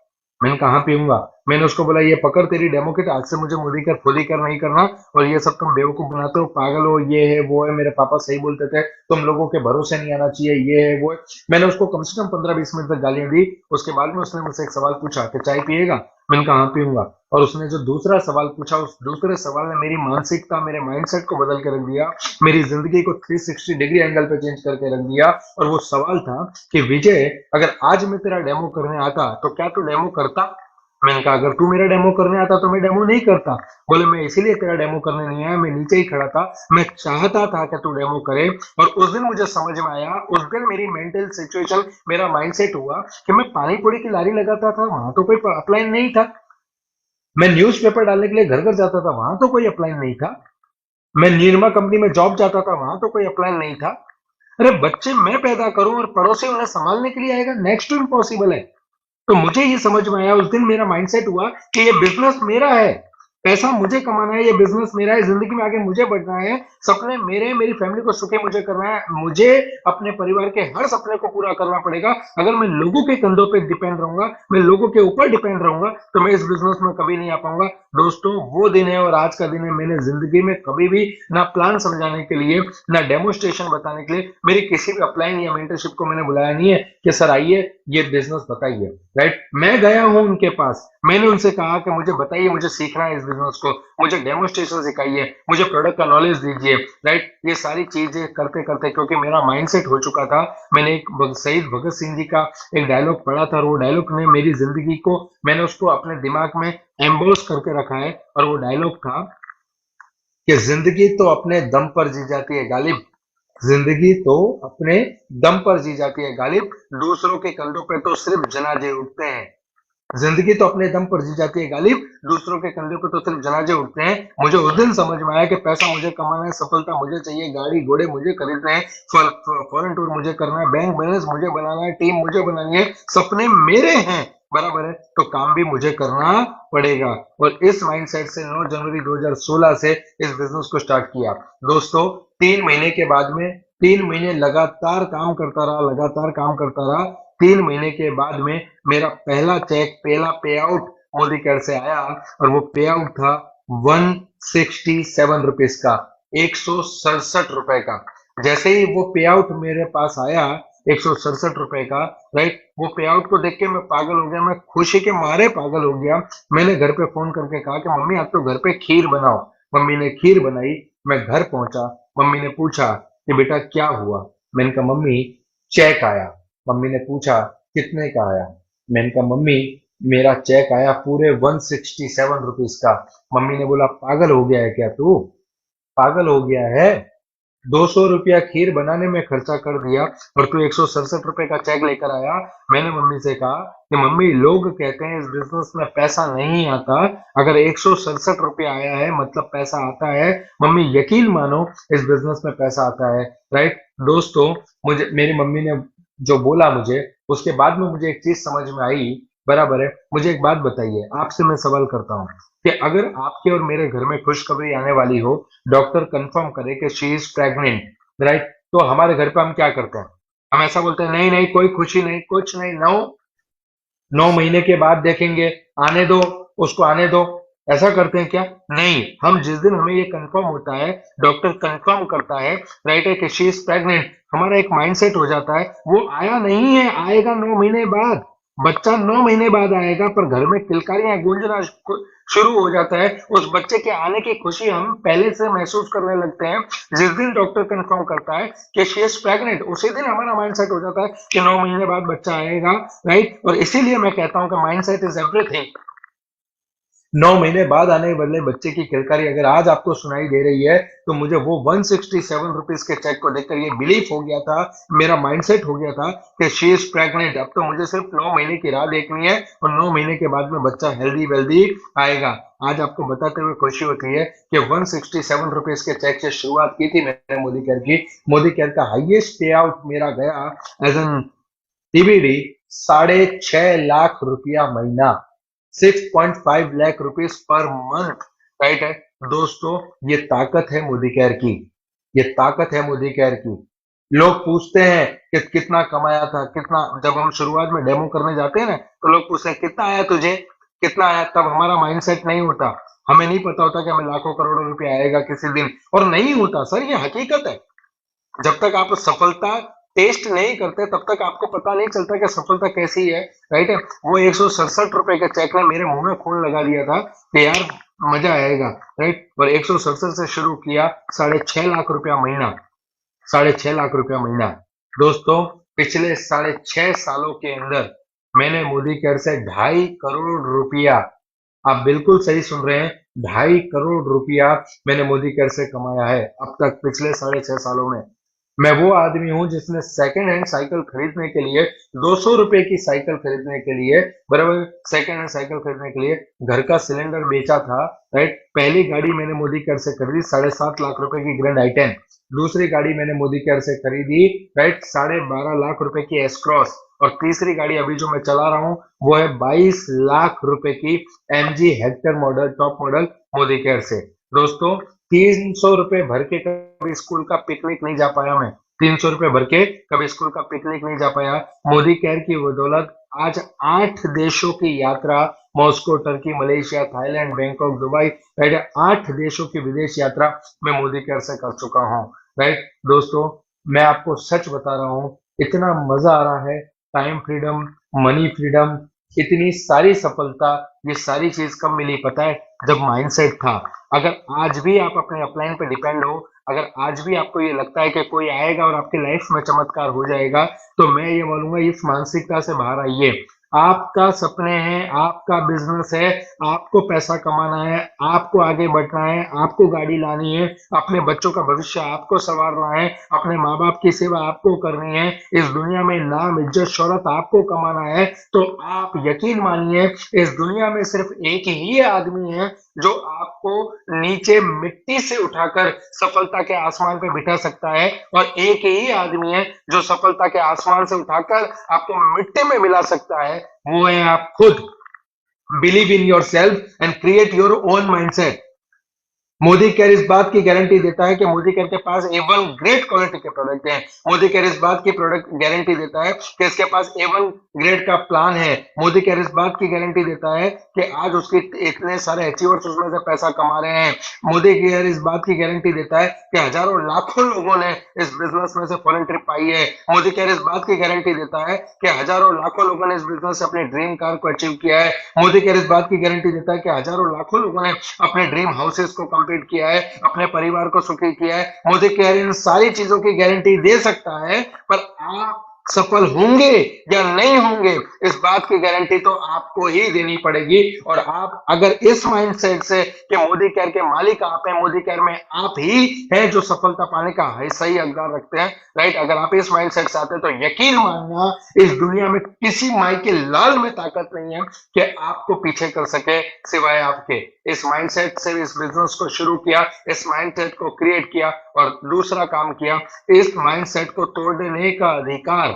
मैंने कहा पीऊंगा। मैंने उसको बोला ये पकड़ तेरी डेमो किट, आज से मुझे मुदी कर फुदी कर नहीं करना और ये सब तुम बेवकूफ बनाते हो, पागल हो, ये है वो है। मेरे पापा सही बोलते थे तुम लोगों के भरोसे नहीं आना चाहिए, ये है वो है। मैंने उसको कम से कम 15-20 मिनट तक गालियां दी। उसके बाद में उसने मुझसे एक सवाल पूछा कि चाय पिएगा? मैंने कहा हाँ पीऊंगा। और उसने जो दूसरा सवाल पूछा, उस दूसरे सवाल ने मेरी मानसिकता, मेरे माइंडसेट को बदल के रख दिया, मेरी जिंदगी को 360 डिग्री एंगल पे चेंज करके रख दिया। और वो सवाल था कि विजय अगर आज मैं तेरा डेमो करने आता तो क्या तू डेमो करता? मैंने कहा अगर तू मेरा डेमो करने आता तो मैं डेमो नहीं करता। बोले मैं इसीलिए तेरा डेमो करने नहीं आया, मैं नीचे ही खड़ा था, मैं चाहता था कि तू डेमो करे। और उस दिन मुझे समझ में आया, उस दिन मेरी मेंटल सिचुएशन, मेरा माइंडसेट हुआ कि मैं पानी पूरी की लारी लगाता था, वहां तो कोई अपलाइन नहीं था। मैं न्यूज़पेपर डालने के लिए घर घर जाता था, वहां तो कोई अपलाइन नहीं था। मैं निरमा कंपनी में जॉब जाता था, वहां तो कोई अपलाइन नहीं था। अरे बच्चे मैं पैदा करूं और पड़ोसी उन्हें संभालने के लिए आएगा, नेक्स्ट टू इम्पॉसिबल है। तो मुझे ये समझ में आया, उस दिन मेरा माइंडसेट हुआ कि ये बिजनेस मेरा है, पैसा मुझे कमाना है, ये बिजनेस मेरा है, जिंदगी में आगे मुझे बढ़ना है, सपने मेरे, मेरी फैमिली को सुखी मुझे करना है, मुझे अपने परिवार के हर सपने को पूरा करना पड़ेगा। अगर मैं लोगों के कंधों पे डिपेंड रहूंगा, मैं लोगों के ऊपर डिपेंड रहूंगा तो मैं इस बिजनेस में कभी नहीं आ पाऊंगा। दोस्तों वो दिन है और आज का दिन है। मैंने जिंदगी में कभी भी ना प्लान समझाने के लिए, ना डेमोस्ट्रेशन बताने के लिए मेरी किसी भी अपलाइन या मेंटरशिप को मैंने बुलाया नहीं है कि सर आइए ये बिजनेस बताइए, राइट। मैं गया हूं उनके पास, मैंने उनसे कहा कि मुझे बताइए, मुझे सीखना है इस बिजनेस को, मुझे डेमोस्ट्रेशन सिखाइए, मुझे प्रोडक्ट का नॉलेज दीजिए, राइट। ये सारी चीजें करते करते क्योंकि मेरा माइंडसेट हो चुका था, मैंने एक शहीद भगत सिंह जी का एक डायलॉग पढ़ा था और वो डायलॉग ने मेरी जिंदगी को, मैंने उसको अपने दिमाग में एम्बोस करके रखा है। और वो डायलॉग था कि जिंदगी तो अपने दम पर जी जाती है गालिब, जिंदगी तो अपने दम पर जी जाती है गालिब, दूसरों के कंधों पे तो सिर्फ जनाजे उठते हैं। जिंदगी तो अपने दम पर जी जाती है गालिब, दूसरों के कंधे पर तो सिर्फ जनाजे उठते हैं। मुझे उस दिन समझ में आया कि पैसा मुझे कमाना है, सफलता मुझे चाहिए, गाड़ी घोड़े मुझे खरीदने हैं, फॉरेन टूर मुझे करना है, बैंक बैलेंस मुझे बनाना है, टीम मुझे बनानी है, सपने मेरे हैं, बराबर है, तो काम भी मुझे करना पड़ेगा। और इस माइंडसेट से 9 जनवरी 2016 से इस बिजनेस को स्टार्ट किया। दोस्तों 3 महीने के बाद में, 3 महीने लगातार काम करता रहा। 3 महीने के बाद में मेरा पहला चेक, पहला पे आउट मोदी केयर से आया और वो पे आउट था 167 रुपीज का, 167 रुपए का। जैसे ही वो पे आउट मेरे पास आया, ₹167 का, राइट। वो पे आउट को देख के मैं पागल हो गया, मैं खुशी के मारे पागल हो गया। मैंने घर पे फोन करके कहा कि मम्मी आप तो घर पे खीर बनाओ। मम्मी ने खीर बनाई। मैं घर पहुंचा, मम्मी ने पूछा कि बेटा क्या हुआ। मैंने कहा मम्मी चेक आया। मम्मी ने पूछा कितने का आया। मैंने कहा मम्मी मेरा चेक आया पूरे ₹167 का। मम्मी ने बोला पागल हो गया है क्या तू, पागल हो गया है, ₹200 खीर बनाने में खर्चा कर दिया और तू ₹167 का चेक लेकर आया। मैंने मम्मी से कहा कि मम्मी लोग कहते हैं इस बिजनेस में पैसा नहीं आता, अगर ₹167 आया है मतलब पैसा आता है। मम्मी यकीन मानो इस बिजनेस में पैसा आता है, राइट। दोस्तों मुझे मेरी मम्मी ने जो बोला मुझे, उसके बाद में मुझे एक चीज समझ में आई। बराबर है। मुझे एक बात बताइए, आपसे मैं सवाल करता हूँ कि अगर आपके और मेरे घर में खुशखबरी आने वाली हो, डॉक्टर कंफर्म करे कि शी इज प्रेग्नेंट, राइट, तो हमारे घर पे हम क्या करते हैं? हम ऐसा बोलते हैं नहीं नहीं कोई खुशी नहीं, कुछ नहीं, 9 महीने के बाद देखेंगे, आने दो, उसको आने दो। ऐसा करते हैं क्या? नहीं, हम जिस दिन हमें ये कंफर्म होता है, डॉक्टर कंफर्म करता है, राइट, है कि शी इज प्रेग्नेंट, हमारा एक माइंडसेट हो जाता है वो आया नहीं है, आएगा 9 महीने बाद। बच्चा 9 महीने बाद आएगा, पर घर में किलकारियां गूंजना शुरू हो जाता है। उस बच्चे के आने की खुशी हम पहले से महसूस करने लगते हैं। जिस दिन डॉक्टर कंफर्म करता है कि शी इज प्रेग्नेंट, उसी दिन हमारा माइंडसेट हो जाता है कि 9 महीने बाद बच्चा आएगा, राइट। और इसीलिए मैं कहता हूं कि माइंडसेट इज एवरीथिंग। 9 महीने बाद आने वाले बच्चे की किलकारी अगर आज आपको सुनाई दे रही है, तो मुझे वो ₹167 के चेक को देखकर ये बिलीफ हो गया था, मेरा माइंडसेट हो गया था कि शी इज प्रेग्नेंट। अब तो मुझे सिर्फ 9 महीने की राह देखनी है और 9 महीने के बाद में बच्चा हेल्दी वेल्दी आएगा। आज आपको बताते हुए खुशी होती है कि ₹167 के चेक से शुरुआत की थी मैंने मोदी केयर की। मोदी केयर का हाईएस्ट पे आउट मेरा गया एज एन टीबीडी ₹6.5 लाख महीना, 6.5 lakh rupees per month, right है। दोस्तों ये ताकत है मोदी केयर की, ये ताकत है मोदी केयर की। लोग पूछते हैं कि कितना कमाया था, कितना, जब हम शुरुआत में डेमो करने जाते हैं ना, तो लोग पूछते हैं कितना आया तुझे, कितना आया। तब हमारा माइंडसेट नहीं होता, हमें नहीं पता होता कि हमें लाखों करोड़ों रुपए आएगा किसी दिन, और नहीं होता सर, ये हकीकत है। जब तक आप सफलता टेस्ट नहीं करते तब तक आपको पता नहीं चलता कि सफलता कैसी है, राइट है। वो ₹167 के चेक ने मेरे मुंह में खून लगा दिया था कि यार मजा आएगा, राइट। और 167 से शुरू किया, ₹6.5 लाख महीना, ₹6.5 लाख महीना। दोस्तों पिछले 6.5 सालों के अंदर मैंने मोदी केयर से ₹2.5 करोड़, आप बिल्कुल सही सुन रहे हैं, ₹2.5 करोड़ मैंने मोदी केयर से कमाया है अब तक पिछले 6.5 सालों में। मैं वो आदमी हूं जिसने सेकंड हैंड साइकिल खरीदने के लिए, ₹200 की साइकिल खरीदने के लिए, बराबर, सेकंड हैंड साइकिल खरीदने के लिए घर का सिलेंडर बेचा था, राइट। पहली गाड़ी मैंने मोदी केयर से खरीदी ₹7.5 लाख की ग्रैंड आई10। दूसरी गाड़ी मैंने मोदी केयर से खरीदी, राइट, ₹12.5 लाख की एस क्रॉस। और तीसरी गाड़ी अभी जो मैं चला रहा हूँ वो है ₹22 लाख की MG Hector model, top model, Modi care से। दोस्तों ₹300 भर के कभी स्कूल का पिकनिक नहीं जा पाया मैं, ₹300 भर के कभी स्कूल का पिकनिक नहीं जा पाया। मोदी केयर की बदौलत आज 8 देशों की यात्रा, Moscow, Turkey, Malaysia, Thailand, Bangkok, Dubai, right, 8 देशों की विदेश यात्रा मैं मोदी केयर से कर चुका हूँ, राइट। दोस्तों मैं आपको सच बता रहा हूँ, इतना मजा आ रहा है, टाइम फ्रीडम, मनी फ्रीडम, इतनी सारी सफलता, ये सारी चीज कब मिली पता है? जब माइंडसेट था। अगर आज भी आप अपने अपलाइन पे डिपेंड हो, अगर आज भी आपको ये लगता है कि कोई आएगा और आपकी लाइफ में चमत्कार हो जाएगा, तो मैं ये बोलूंगा इस मानसिकता से बाहर आइए। आपका सपने हैं, आपका बिजनेस है, आपको पैसा कमाना है, आपको आगे बढ़ना है, आपको गाड़ी लानी है, अपने बच्चों का भविष्य आपको संवारना है, अपने माँ बाप की सेवा आपको करनी है, इस दुनिया में नाम, इज्जत, शोहरत आपको कमाना है, तो आप यकीन मानिए इस दुनिया में सिर्फ एक ही आदमी है जो आपको नीचे मिट्टी से उठाकर सफलता के आसमान पे बिठा सकता है, और एक ही आदमी है जो सफलता के आसमान से उठाकर आपको मिट्टी में मिला सकता है, वो है आप खुद। Believe in your self and create your own mindset. Modi care इस बात की गारंटी देता है कि मोदी केयर के पास A1 ग्रेड क्वालिटी के प्रोडक्ट हैं। मोदी केयर इस बात की प्रोडक्ट गारंटी देता है कि इसके पास A1 ग्रेड का प्लान है। मोदी केयर इस बात की गारंटी देता है कि आज उसके इतने सारे अचीवर्स उसमें से पैसा कमा रहे हैं। मोदी केयर इस बात की गारंटी देता है कि हजारों लाखों लोगों ने इस बिजनेस में से फॉरेन ट्रिप पाई है। मोदी केयर इस बात की गारंटी देता है कि हजारों लाखों लोगों ने इस बिजनेस से अपने ड्रीम कार को अचीव किया है। मोदी केयर इस बात की गारंटी देता है कि हजारों लाखों लोगों ने अपने ड्रीम हाउसेस को कंप्लीट किया है, अपने परिवार को सुखी किया है। मोदी केयर इन सारी चीजों की गारंटी दे सकता है, पर आप सफल होंगे या नहीं होंगे इस बात की गारंटी तो आपको ही देनी पड़ेगी। और आप अगर इस माइंडसेट से कि मोदी केयर के मालिक आप हैं, मोदी केयर में आप ही हैं जो सफलता पाने का सही हकदार रखते हैं, राइट, अगर आप इस माइंडसेट से आते हैं तो यकीन मानना इस दुनिया में किसी माई के लाल में ताकत नहीं है कि आपको पीछे कर सके सिवाय आपके। इस माइंडसेट से इस बिजनेस को शुरू किया, इस माइंडसेट को क्रिएट किया और दूसरा काम किया, इस माइंडसेट को तोड़ने का अधिकार,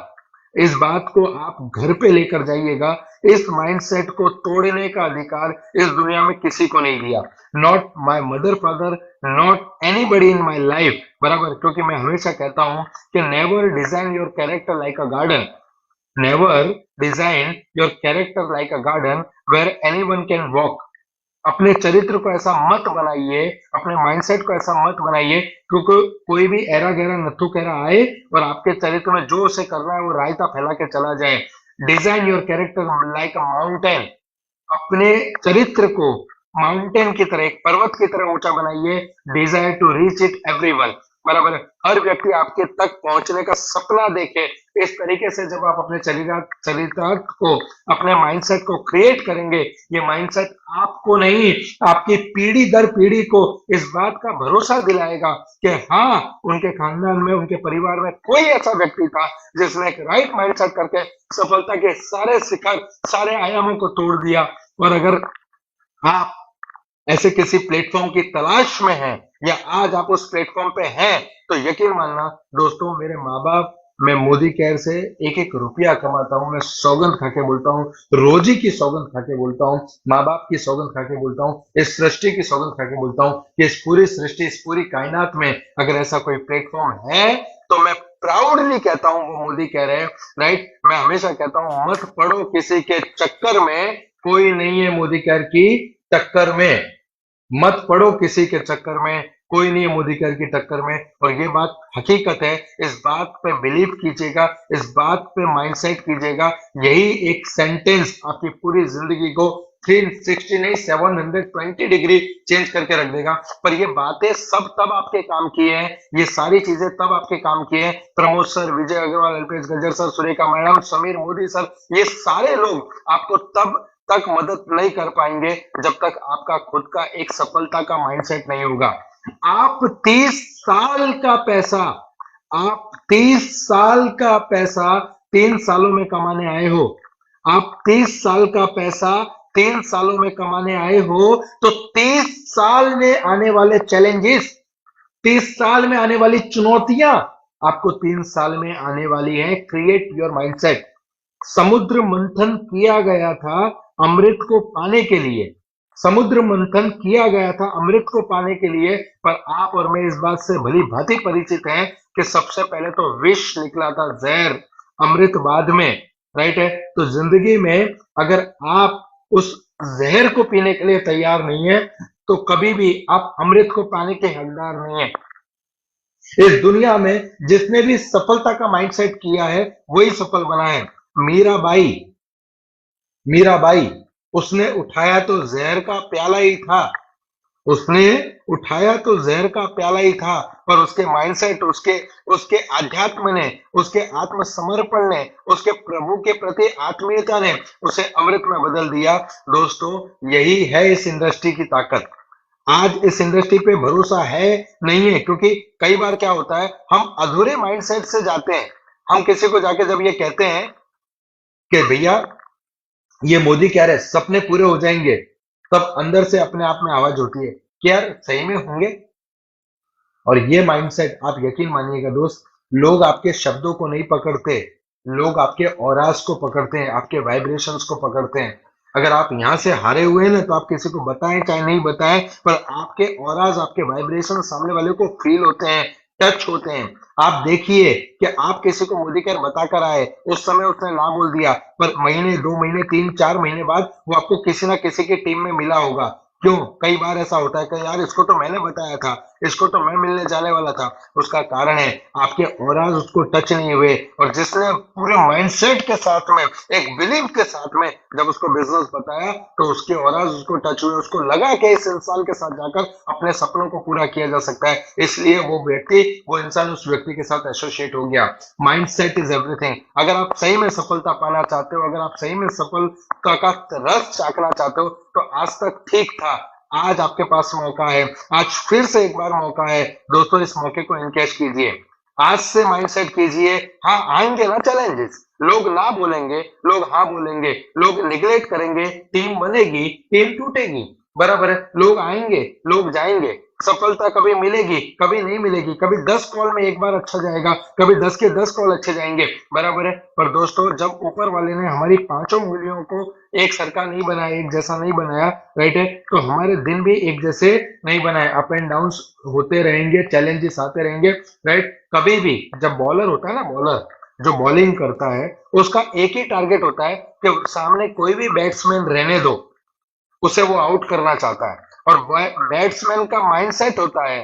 इस बात को आप घर पे लेकर जाइएगा। इस माइंडसेट को तोड़ने का अधिकार इस दुनिया में किसी को नहीं दिया, not my mother father, not anybody in my life, बराबर। क्योंकि मैं हमेशा कहता हूं कि never design your character like a garden, never design your character like a garden where anyone can walk. अपने चरित्र को ऐसा मत बनाइए, अपने माइंडसेट को ऐसा मत बनाइए क्योंकि कोई भी ऐरा गहरा नत्थु कहरा आए और आपके चरित्र में जो उसे करना है वो रायता फैला के चला जाए। Design your character like a mountain, अपने चरित्र को माउंटेन की तरह, एक पर्वत की तरह ऊंचा बनाइए। Desire to reach it everyone, बराबर। हर व्यक्ति आपके तक पहुंचने का सपना देखे। इस तरीके से जब आप अपने चरितार्थ को, अपने माइंडसेट को क्रिएट करेंगे, ये माइंडसेट आपको नहीं, आपकी पीढ़ी दर पीढ़ी को इस बात का भरोसा दिलाएगा कि हाँ, उनके खानदान में, उनके परिवार में कोई ऐसा व्यक्ति था जिसने एक राइट माइंडसेट करके सफलता के सारे शिखर, सारे आयामों को तोड़ दिया। और अगर आप ऐसे किसी प्लेटफॉर्म की तलाश में हैं या आज आप उस प्लेटफॉर्म पे हैं, तो यकीन मानना दोस्तों, मेरे माँ बाप, मैं मोदी केयर से एक एक रुपया कमाता हूं। मैं सौगंध खा के बोलता हूं, रोजी की सौगंध खा के बोलता हूं, माँ बाप की सौगंध खा के बोलता हूं, इस सृष्टि की सौगंध खा के बोलता हूं कि इस पूरी सृष्टि, इस पूरी कायनात में अगर ऐसा कोई प्लेटफॉर्म है तो मैं प्राउडली कहता हूं वो मोदी केयर है, राइट। मैं हमेशा कहता हूं मत पड़ो किसी के चक्कर में, कोई नहीं है मोदी केयर की टक्कर में। मत पड़ो किसी के चक्कर में, कोई नहीं है मोदी केयर की टक्कर में। और ये बात हकीकत है, इस बात पे बिलीव कीजिएगा, इस बात पे माइंडसेट कीजिएगा। यही एक सेंटेंस आपकी पूरी जिंदगी को 360 नहीं 720 डिग्री चेंज करके रख देगा। पर ये बातें सब तब आपके काम की है, ये सारी चीजें तब आपके काम की है। Pramod sir, Vijay Agarwal, Alpesh Gajjar sir, Surekha madam, Samir Modi sir, ये सारे लोग आपको तब तक मदद नहीं कर पाएंगे जब तक आपका खुद का एक सफलता का माइंडसेट नहीं होगा। आप 30 साल का पैसा, आप 30 साल का पैसा 3 सालों में कमाने आए हो। आप 30 साल का पैसा 3 सालों में कमाने आए हो, तो 30 साल में आने वाले चैलेंजेस, 30 साल में आने वाली चुनौतियां आपको 3 साल में आने वाली है। Create your mindset. समुद्र मंथन किया गया था अमृत को पाने के लिए, समुद्र मंथन किया गया था अमृत को पाने के लिए, पर आप और मैं इस बात से भली भांति परिचित हैं कि सबसे पहले तो विष निकला था, जहर, अमृत बाद में, राइट है। तो जिंदगी में अगर आप उस जहर को पीने के लिए तैयार नहीं है तो कभी भी आप अमृत को पाने के हकदार नहीं है। इस दुनिया में जिसने भी सफलता का माइंडसेट किया है वही सफल बना है। मीराबाई, उसने उठाया तो जहर का प्याला ही था, उसने उठाया तो जहर का प्याला ही था, पर उसके माइंडसेट, उसके आध्यात्म ने, उसके आत्मसमर्पण ने, उसके प्रभु के प्रति आत्मीयता ने उसे अमृत में बदल दिया। दोस्तों, यही है इस इंडस्ट्री की ताकत। आज इस इंडस्ट्री पे भरोसा है नहीं है, क्योंकि कई बार क्या होता है, हम अधूरे माइंडसेट से जाते हैं। हम किसी को जाके जब ये कहते हैं कि भैया ये मोदी कह रहे सपने पूरे हो जाएंगे, तब अंदर से अपने आप में आवाज होती है कि यार सही में होंगे। और ये माइंडसेट, आप यकीन मानिएगा दोस्त, लोग आपके शब्दों को नहीं पकड़ते, लोग आपके ऑरास को पकड़ते हैं, आपके वाइब्रेशंस को पकड़ते हैं। अगर आप यहाँ से हारे हुए हैं ना, तो आप किसी को बताएं चाहे नहीं बताएं, पर आपके ऑराज, आपके वाइब्रेशन सामने वाले को फील होते हैं, टच होते हैं। आप देखिए कि आप किसी को मोदी केयर बताकर आए, उस समय उसने ना बोल दिया, पर महीने, 2 महीने, 3-4 महीने बाद वो आपको किसी ना किसी की टीम में मिला होगा। क्यों? कई बार ऐसा होता है कि यार इसको तो मैंने बताया था, इसको तो मैं मिलने जाने वाला था। उसका कारण है आपके ऑराज उसको टच नहीं हुए, और जिसने पूरे माइंडसेट के साथ में, एक बिलीव के साथ में जब उसको बिजनेस बताया, तो उसके ऑराज उसको टच हुए, उसको लगा कि इस इंसान के साथ जाकर अपने सपनों को पूरा किया जा सकता है, इसलिए वो व्यक्ति, वो इंसान उस व्यक्ति के साथ एसोसिएट हो गया। Mindset is everything. अगर आप सही में सफलता पाना चाहते हो, अगर आप सही में सफलता का रस चाखना चाहते हो, तो आज तक ठीक था, आज आपके पास मौका है, आज फिर से एक बार मौका है। दोस्तों, इस मौके को इनकैश कीजिए, आज से माइंडसेट कीजिए। हाँ, आएंगे ना चैलेंजेस, लोग ना बोलेंगे, लोग हाँ बोलेंगे, लोग निगलेक्ट करेंगे, टीम बनेगी, टीम टूटेगी, बराबर है। लोग आएंगे, लोग जाएंगे, सफलता कभी मिलेगी, कभी नहीं मिलेगी, कभी 10 कॉल में एक बार अच्छा जाएगा, कभी 10 के 10 कॉल अच्छे जाएंगे, बराबर है। पर दोस्तों, जब ऊपर वाले ने हमारी 5 उंगलियों को एक सरका नहीं बनाया, एक जैसा नहीं बनाया, राइट है, तो हमारे दिन भी एक जैसे नहीं बनाए, अप एंड डाउन होते रहेंगे, चैलेंजेस आते रहेंगे, राइट। कभी भी जब बॉलर होता है ना, बॉलर जो बॉलिंग करता है, उसका एक ही टारगेट होता है कि सामने कोई भी बैट्समैन रहने दो, उसे वो आउट करना चाहता है। और बैट्समैन का माइंडसेट होता है,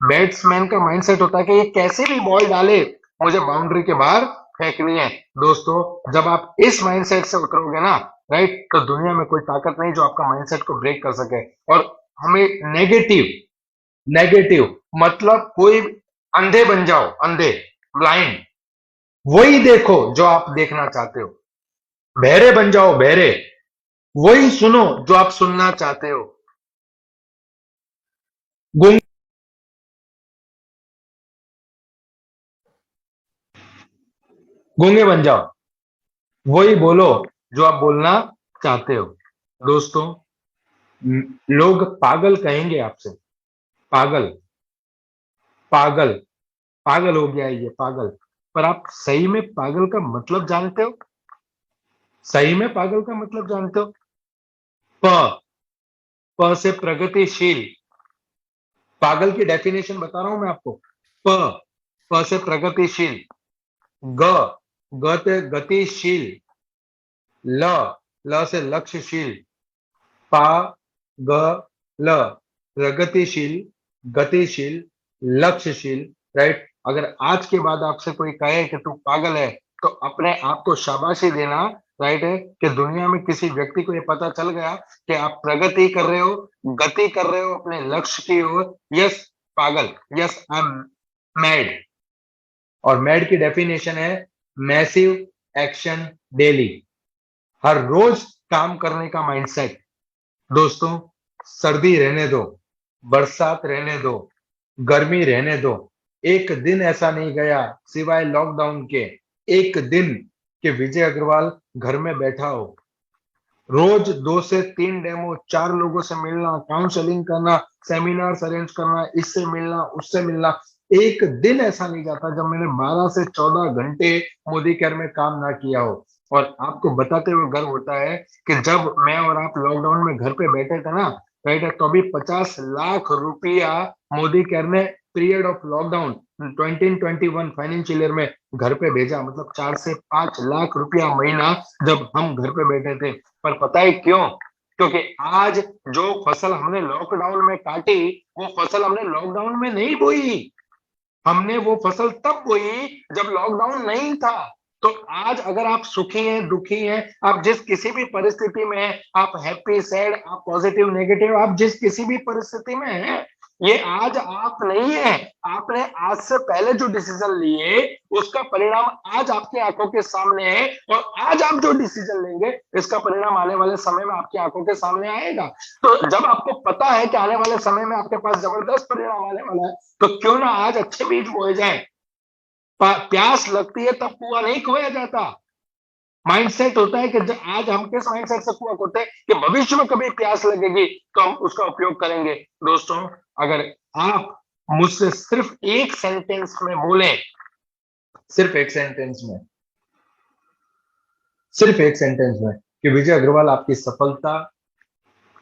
बैट्समैन का माइंडसेट होता है कि ये कैसे भी बॉल डाले, मुझे बाउंड्री के बाहर फेंकनी है। दोस्तों, जब आप इस माइंडसेट से उतरोगे ना, राइट, तो दुनिया में कोई ताकत नहीं जो आपका माइंडसेट को ब्रेक कर सके। और हमें नेगेटिव, नेगेटिव मतलब कोई, अंधे बन जाओ, अंधे, ब्लाइंड, वही देखो जो आप देखना चाहते हो। बहरे बन जाओ, बहरे, वही सुनो जो आप सुनना चाहते हो। गुंग गूंगे बन जाओ, वही बोलो जो आप बोलना चाहते हो। दोस्तों, लोग पागल कहेंगे आपसे, पागल, पागल, पागल हो गया है ये, पागल। पर आप सही में पागल का मतलब जानते हो? सही में पागल का मतलब जानते हो? प से प्रगतिशील, पागल की डेफिनेशन बता रहा हूं मैं आपको। प से प्रगतिशील, ग, से गतिशील, ल से लक्ष्यशील, पा, ग, ल, प्रगतिशील, गतिशील, लक्ष्यशील, राइट। अगर आज के बाद आपसे कोई कहे कि तू पागल है, तो अपने आप को शाबाशी देना, राइट है, कि दुनिया में किसी व्यक्ति को ये पता चल गया कि आप प्रगति कर रहे हो, गति कर रहे हो अपने लक्ष्य की ओर। यस, पागल, यस, आई एम मैड। और मैड की डेफिनेशन है मैसिव एक्शन डेली, हर रोज काम करने का माइंडसेट। दोस्तों, सर्दी रहने दो, बरसात रहने दो, गर्मी रहने दो, एक दिन ऐसा नहीं गया सिवाय लॉकडाउन के, एक दिन कि विजय अग्रवाल घर में बैठा हो। रोज 2 से 3 डेमो, 4 लोगों से मिलना, काउंसलिंग करना, सेमिनार्स अरेंज करना, इससे मिलना, उससे मिलना। एक दिन ऐसा नहीं जाता जब मैंने 12 से 14 घंटे मोदी केयर में काम ना किया हो। और आपको बताते हुए गर्व होता है कि जब मैं और आप लॉकडाउन में घर पे बैठे थे ना, राइट, तो अभी 50 लाख रुपया मोदी केयर ने period of lockdown 2021 financial year में घर पे भेजा। मतलब 4 से 5 लाख रुपया महीना जब हम घर पे बैठे थे। पर पता है क्यों? क्योंकि आज जो फसल हमने लॉकडाउन में काटी, वो फसल हमने लॉकडाउन में नहीं बोई, हमने वो फसल तब बोई जब लॉकडाउन नहीं था। तो आज अगर आप सुखी हैं, दुखी हैं, आप जिस किसी भी परिस्थिति में हैं, आप हैप्पी, सैड, आप पॉजिटिव, नेगेटिव, आप जिस किसी भी परिस्थिति में हैं, ये आज आप नहीं है, आपने आज से पहले जो डिसीजन लिए उसका परिणाम आज आपकी आंखों के सामने है। और आज आप जो डिसीजन लेंगे, इसका परिणाम आने वाले समय में आपकी आंखों के सामने आएगा। तो जब आपको पता है कि आने वाले समय में आपके पास जबरदस्त परिणाम आने वाला है, तो क्यों ना आज अच्छे बीज बोए जाएं। प्यास लगती है तब कुआं नहीं खोया जाता। माइंडसेट होता है कि आज हम किस माइंडसेट से कुआं खोते हैं कि भविष्य में कभी प्यास लगेगी तो हम उसका उपयोग करेंगे। दोस्तों, अगर आप मुझसे सिर्फ एक सेंटेंस में बोलें, सिर्फ एक सेंटेंस में, सिर्फ एक सेंटेंस में, कि विजय अग्रवाल आपकी सफलता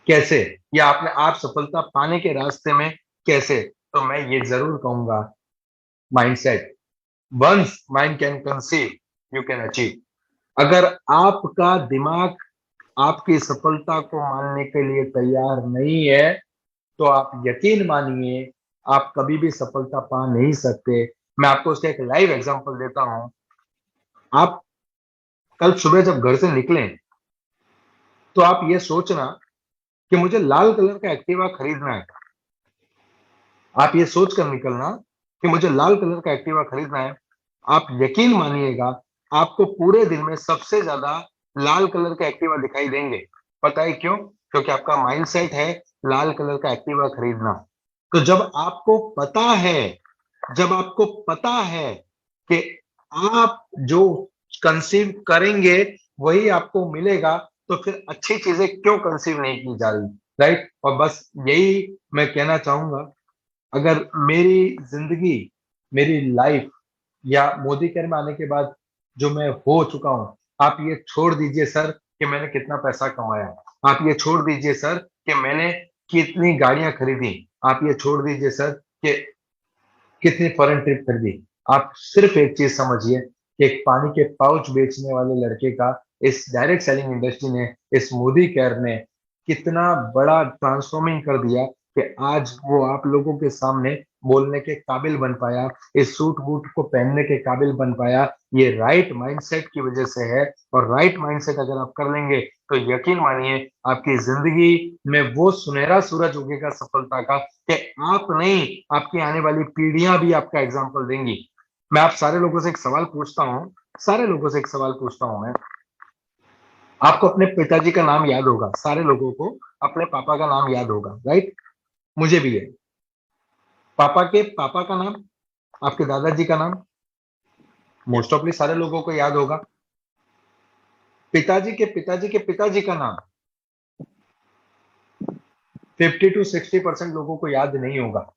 कैसे, या आप सफलता पाने के रास्ते में कैसे, तो मैं ये जरूर कहूंगा, mindset. Once mind can conceive you can achieve. अगर आपका दिमाग आपकी सफलता को मानने के लिए तैयार नहीं है, तो आप यकीन मानिए आप कभी भी सफलता पा नहीं सकते। मैं आपको उसका एक लाइव एग्जांपल देता हूं। आप कल सुबह जब घर से निकले, तो आप ये सोचना कि मुझे लाल कलर का एक्टिवा खरीदना है। आप ये सोच कर निकलना कि मुझे लाल कलर का एक्टिवा खरीदना है। आप यकीन मानिएगा आपको पूरे दिन में सबसे ज्यादा लाल कलर का एक्टिवा दिखाई देंगे। पता है क्यों? क्योंकि आपका माइंडसेट है लाल कलर का एक्टिवा खरीदना। तो जब आपको पता है कि आप जो कंसीव करेंगे वही आपको मिलेगा, तो फिर अच्छी चीजें क्यों कंसीव नहीं की जा रही, राइट? और बस यही मैं कहना चाहूंगा। अगर मेरी जिंदगी, मेरी लाइफ या मोदी केयर में आने के बाद जो मैं हो चुका हूं, आप ये छोड़ दीजिए सर कि मैंने कितना पैसा कमाया, आप ये छोड़ दीजिए सर कि मैंने कितनी गाड़ियां खरीदी, आप ये छोड़ दीजिए सर कि कितनी फॉरेन ट्रिप खरीदी। आप सिर्फ एक चीज समझिए कि एक पानी के पाउच बेचने वाले लड़के का इस डायरेक्ट सेलिंग इंडस्ट्री ने, इस मोदी केयर ने कितना बड़ा ट्रांसफॉर्मिंग कर दिया कि आज वो आप लोगों के सामने बोलने के काबिल बन पाया, इस सूट बूट को पहनने के काबिल बन पाया। ये राइट माइंडसेट की वजह से है। और राइट माइंडसेट अगर आप कर लेंगे तो यकीन मानिए आपकी जिंदगी में वो सुनहरा सूरज उगेगा सफलता का, कि आप नहीं, आपकी आने वाली पीढ़ियां भी आपका एग्जाम्पल देंगी। मैं आप सारे लोगों से एक सवाल पूछता हूं, सारे लोगों से एक सवाल पूछता हूं मैं। आपको अपने पिताजी का नाम याद होगा, सारे लोगों को अपने पापा का नाम याद होगा, राइट? मुझे भी है। पापा के पापा का नाम, आपके दादाजी का नाम मोस्ट ऑफली सारे लोगों को याद होगा। पिताजी के पिताजी के पिताजी का नाम 50 to 60% लोगों को याद नहीं होगा।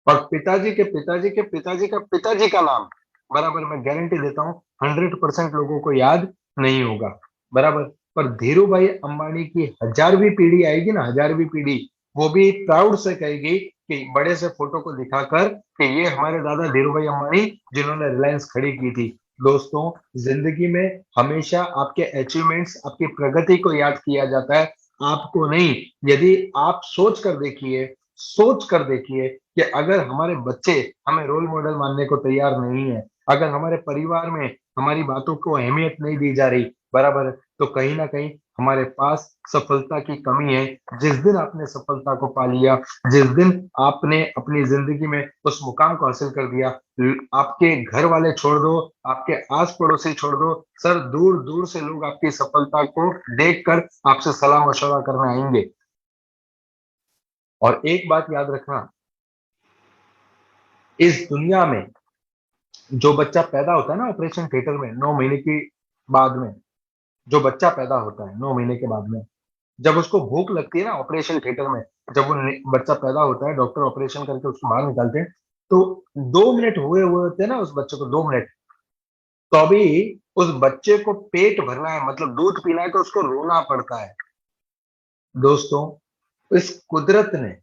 और पिताजी के पिताजी के पिताजी का पिताजी का नाम, बराबर, मैं गारंटी देता हूं 100% लोगों को याद नहीं होगा, बराबर। पर धीरू भाई अंबानी की 1000वीं पीढ़ी आएगी ना, 1000वीं पीढ़ी, वो भी प्राउड से कहेगी कि बड़े से फोटो को दिखाकर कि ये हमारे दादा धीरू भाई अंबानी जिन्होंने रिलायंस खड़ी की थी। दोस्तों, जिंदगी में हमेशा आपके अचीवमेंट्स, आपकी प्रगति को याद किया जाता है, आपको नहीं। यदि आप सोच कर देखिए कि अगर हमारे बच्चे हमें रोल मॉडल मानने को तैयार नहीं है, अगर हमारे परिवार में हमारी बातों को अहमियत नहीं दी जा रही, बराबर, तो कहीं ना कहीं हमारे पास सफलता की कमी है। जिस दिन आपने सफलता को पा लिया, जिस दिन आपने अपनी जिंदगी में उस मुकाम को हासिल कर दिया, आपके घर वाले छोड़ दो, आपके आस पड़ोसी छोड़ दो, सर दूर दूर से लोग आपकी सफलता को देखकर आपसे सलाह मशवरा करने आएंगे। और एक बात याद रखना, इस दुनिया में जो बच्चा पैदा होता है ना ऑपरेशन थिएटर में 9 महीने की बाद में, जो बच्चा पैदा होता है 9 महीने के बाद में, जब उसको भूख लगती है ना ऑपरेशन थिएटर में, जब वो बच्चा पैदा होता है, डॉक्टर ऑपरेशन करके उसको बाहर निकालते हैं, तो 2 मिनट हुए होते हैं ना उस बच्चे को, 2 मिनट, तो अभी उस बच्चे को पेट भरना है, मतलब दूध पीना है, तो उसको रोना पड़ता है। दोस्तों, इस कुदरत ने,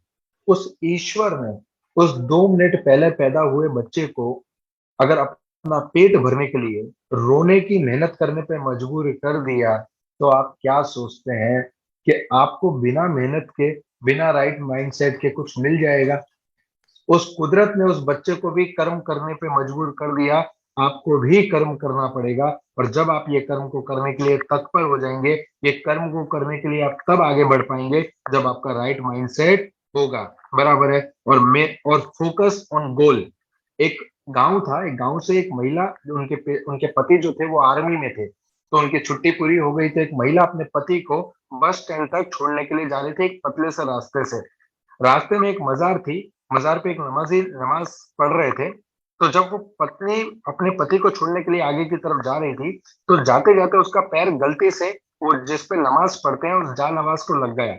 उस ईश्वर ने उस 2 मिनट पहले पैदा हुए बच्चे को अगर अपना पेट भरने के लिए रोने की मेहनत करने पे मजबूर कर दिया, तो आप क्या सोचते हैं कि आपको बिना मेहनत के, बिना राइट माइंडसेट के कुछ मिल जाएगा? उस कुदरत ने उस बच्चे को भी कर्म करने पे मजबूर कर दिया, आपको भी कर्म करना पड़ेगा। और जब आप ये कर्म को करने के लिए तत्पर हो जाएंगे, ये कर्म को करने के लिए आप तब आगे बढ़ पाएंगे जब आपका राइट माइंडसेट होगा, बराबर है। और फोकस ऑन गोल। एक गांव था, एक गांव से एक महिला, जो उनके पति जो थे वो आर्मी में थे, तो उनकी छुट्टी पूरी हो गई, तो एक महिला अपने पति को बस स्टैंड तक छोड़ने के लिए जा रही थी, एक पतले से रास्ते से। रास्ते में एक मजार थी, मजार पे एक नमाजी नमाज पढ़ रहे थे। तो जब वो पत्नी अपने पति को छोड़ने के लिए आगे की तरफ जा रही थी, तो जाते जाते उसका पैर गलती से वो जिस पे नमाज पढ़ते हैं उस जा नमाज को लग गया।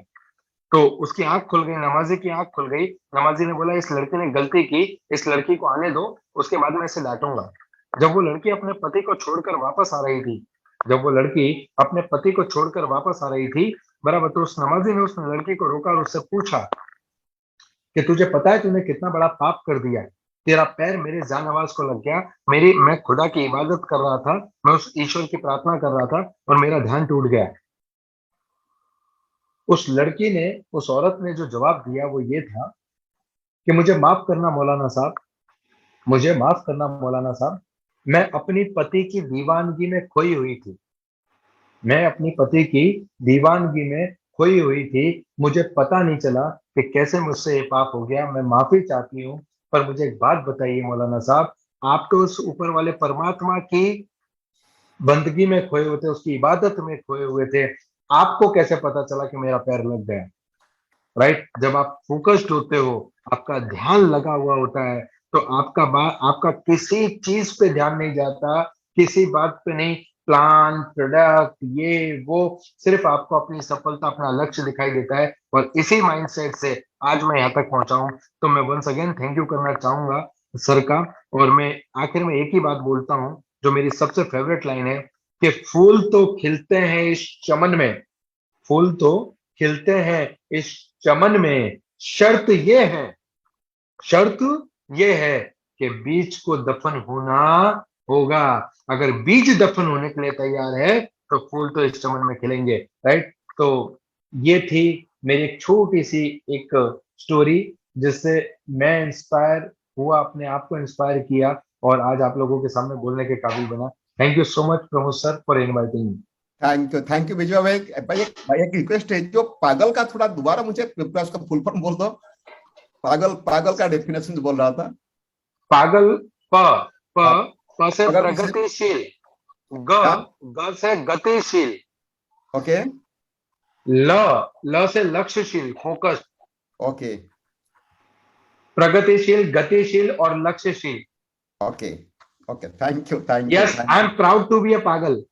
तो उसकी आंख खुल गई, नमाजी की आंख खुल गई। नमाजी ने बोला, इस लड़की ने गलती की, इस लड़की को आने दो, उसके बाद मैं इसे डांटूंगा। जब वो लड़की अपने पति को छोड़कर वापस आ रही थी, जब वो लड़की अपने पति को छोड़कर वापस आ रही थी बराबर, तो उस नमाजी ने उस लड़की को रोका और उससे पूछा कि तुझे पता है तूने कितना बड़ा पाप कर दिया है? तेरा पैर मेरे जानवाज को लग गया, मैं खुदा की इबादत कर रहा था, मैं उस ईश्वर की प्रार्थना कर रहा था और मेरा ध्यान टूट गया। उस लड़की ने, उस औरत ने जो जवाब दिया वो ये था कि मुझे माफ करना मौलाना साहब, मुझे माफ करना मौलाना साहब, मैं अपनी पति की दीवानगी में खोई हुई थी, मैं अपनी पति की दीवानगी में खोई हुई थी, मुझे पता नहीं चला कि कैसे मुझसे ये पाप हो गया, मैं माफी चाहती हूँ। पर मुझे एक बात बताइए मौलाना साहब, आप तो उस ऊपर वाले परमात्मा की बंदगी में खोए हुए थे, उसकी इबादत में खोए हुए थे, आपको कैसे पता चला कि मेरा पैर लग गया? राइट? जब आप फोकस्ड होते हो, आपका ध्यान लगा हुआ होता है, तो आपका किसी चीज पे ध्यान नहीं जाता, किसी बात पे नहीं, प्लान, प्रोडक्ट, ये वो, सिर्फ आपको अपनी सफलता, अपना लक्ष्य दिखाई देता है। और इसी माइंडसेट से आज मैं यहाँ तक पहुंचा हूं। तो मैं वंस अगेन थैंक यू करना चाहूंगा सर का। और मैं आखिर में एक ही बात बोलता हूं जो मेरी सबसे फेवरेट लाइन है कि फूल तो खिलते हैं इस चमन में, फूल तो खिलते हैं इस चमन में, शर्त ये है, शर्त ये है कि बीज को दफन होना होगा। अगर बीज दफन होने के लिए तैयार है तो फूल तो इस चमन में खिलेंगे। राइट? तो ये थी मेरी एक छोटी सी एक स्टोरी जिससे मैं इंस्पायर हुआ, अपने आप को इंस्पायर किया और आज आप लोगों के सामने बोलने के काबिल बना। Thank you so much Pramod sir for inviting me. Thank you Vijay भाई। भाई एक रिक्वेस्ट है, जो पागल का थोड़ा दोबारा मुझे उसका फुल फॉर्म बोल दो। पागल का डेफिनेशन बोल रहा था। पागल, प प प से अगर प्रगतिशील, ग से गतिशील, ओके, ल से लक्ष्यशील, फोकस, ओके, प्रगतिशील, गतिशील और लक्ष्यशील। Okay, okay, thank you, yes, I am proud to be a पागल।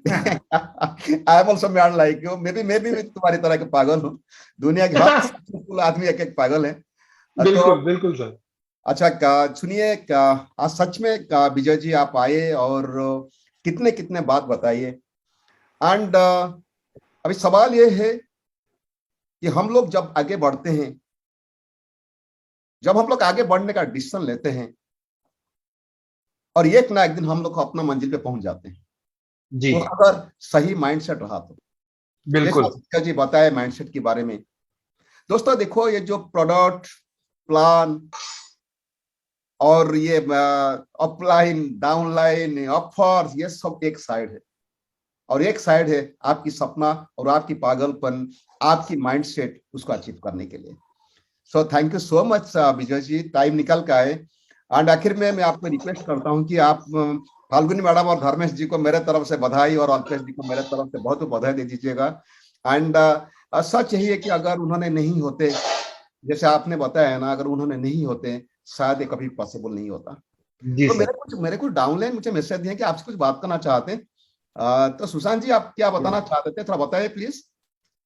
I am also man like you. मैं भी तुम्हारी तरह के पागल हूँ। दुनिया के हर सक्सेसफुल आदमी एक पागल है। बिल्कुल बिल्कुल सर। अच्छा, सुनिए, आज सच में विजय जी आप आए और कितने कितने बात बताइए। एंड अभी सवाल ये है कि हम लोग जब आगे बढ़ते हैं, जब हम लोग आगे बढ़ने का डिसीजन लेते हैं और एक ना एक दिन हम लोग अपना मंजिल पे पहुंच जाते हैं जी, तो अगर सही माइंडसेट रहा तो। बिल्कुल जैसा जी बताया माइंडसेट के बारे में। दोस्तों देखो, ये जो प्रोडक्ट, प्लान और ये अपलाइन, डाउनलाइन, ऑफर्स, ये सब एक साइड है और एक साइड है आपकी सपना और आपकी पागलपन, आपकी माइंडसेट उसको अचीव करने के लिए। So thank you so much Vijay ji, time निकल के आए। एंड आखिर में मैं आपको रिक्वेस्ट करता हूं कि आप फाल्गुनी मैडम और धर्मेश जी को मेरे तरफ से बधाई और अल्पेश जी को मेरे तरफ से बहुत बधाई दे दीजिएगा। एंड सच यही है कि अगर उन्होंने नहीं होते, जैसे आपने बताया ना, अगर उन्होंने नहीं होते शायद ये कभी पॉसिबल नहीं होता। जी तो सर। मेरे कुछ डाउनलाइन मुझे मैसेज दिए कि आपसे कुछ बात करना चाहते हैं। तो सुशांत जी, आप क्या बताना चाहते थे, थोड़ा बताइए प्लीज।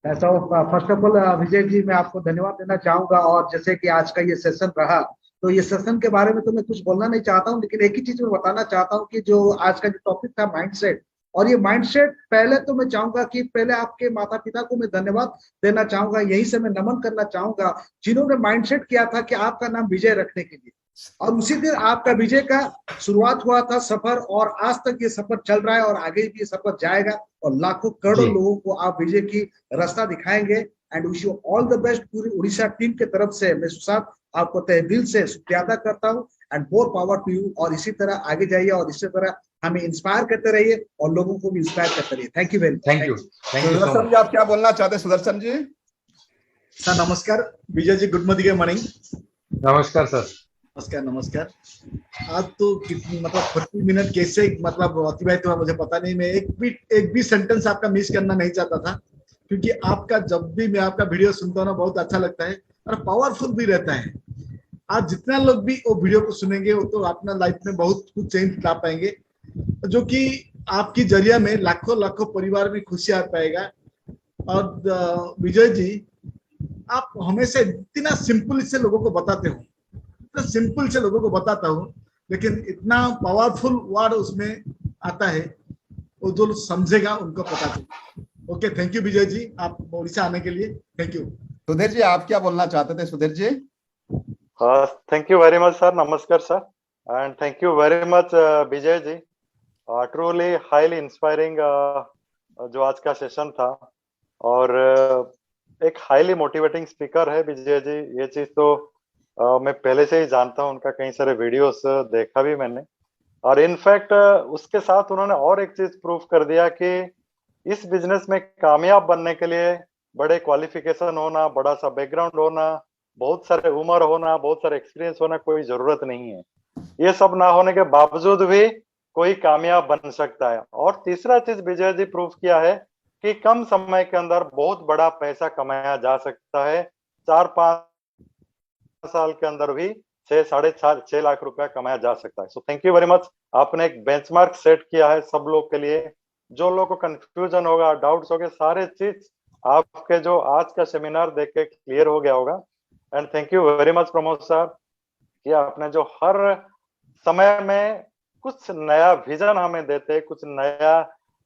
तो first of all Vijay ji, मैं आपको धन्यवाद देना चाहूंगा। और जैसे कि आज का ये सेशन रहा, तो ये सेशन के बारे में तो मैं कुछ बोलना नहीं चाहता हूँ, लेकिन एक ही चीज मैं बताना चाहता हूँ कि जो आज का जो टॉपिक था माइंडसेट, और ये माइंडसेट, पहले तो मैं चाहूंगा कि पहले आपके माता पिता को मैं धन्यवाद देना चाहूंगा, यही से मैं नमन करना चाहूंगा जिन्होंने माइंडसेट किया था कि आपका नाम विजय रखने के लिए। और उसी दिन आपका विजय का शुरुआत हुआ था सफर, और आज तक ये सफर चल रहा है और आगे भी ये सफर जाएगा और लाखों करोड़ों लोगों को आप विजय की रास्ता दिखाएंगे। And wish you all the best. पूरी उड़ीसा टीम के तरफ से मैं सुशांत आपको तहे दिल से शुक्रिया अदा करता हूँ। And more power to you. और इसी तरह आगे जाइए और इसी तरह हमें इंस्पायर करते रहिए और लोगों को भी इंस्पायर करते रहिए। Thank you very much. Thank you so Sudarshan much. जी, आप क्या बोलना चाहते हैं? सुदर्शन जी सर नमस्कार। Vijay ji, good morning. नमस्कार सर। नमस्कार नमस्कार। आज तो कितनी मतलब 40 मिनट कैसे मतलब अतिबाहित हुआ मुझे पता नहीं। मैं एक भी सेंटेंस आपका मिस करना नहीं चाहता था, क्योंकि आपका जब भी मैं आपका वीडियो सुनता हूँ ना, बहुत अच्छा लगता है और पावरफुल भी रहता है। आज जितना लोग भी वो वीडियो को सुनेंगे वो तो अपना लाइफ में बहुत कुछ चेंज ला पाएंगे, जो कि आपकी जरिया में लाखों लाखों परिवार में खुशी आ पाएगा। और विजय जी, आप हमेशा इतना सिंपल से लोगों को बताते हो, इतना सिंपल से लोगों को बताता हूँ, लेकिन इतना पावरफुल वर्ड उसमें आता है। वो जो समझेगा उनको पता चले। Okay, thank you Vijay ji, आप उड़ीसा आने के लिए, थैंक यू। सुधीर जी, आप क्या बोलना चाहते थे? Sudhir ji. Thank you very much, sir. Namaskar, sir. And thank you very much, Vijay ji. Truly highly inspiring जो आज का सेशन था, और एक हाईली मोटिवेटिंग स्पीकर है विजय जी, ये चीज तो मैं पहले से ही जानता हूँ, उनका कई सारे वीडियोस देखा भी मैंने, और इनफैक्ट उसके साथ उन्होंने और एक चीज प्रूव कर दिया कि इस बिजनेस में कामयाब बनने के लिए बड़े क्वालिफिकेशन होना, बड़ा सा बैकग्राउंड होना, बहुत सारे उम्र होना, बहुत सारे एक्सपीरियंस होना कोई जरूरत नहीं है। ये सब ना होने के बावजूद भी कोई कामयाब बन सकता है। और तीसरा चीज विजय जी प्रूव किया है कि कम समय के अंदर बहुत बड़ा पैसा कमाया जा सकता है। 4-5 साल के अंदर भी 6-6.5 लाख रुपया कमाया जा सकता है। सो थैंक यू वेरी मच। आपने एक बेंचमार्क सेट किया है सब लोग के लिए। जो लोगों को कंफ्यूजन होगा, डाउट्स होंगे, सारे चीज आपके जो आज का सेमिनार देख के क्लियर हो गया होगा। And thank you very much Pramod sir कि आपने जो हर समय में कुछ नया विजन हमें देते हैं, कुछ नया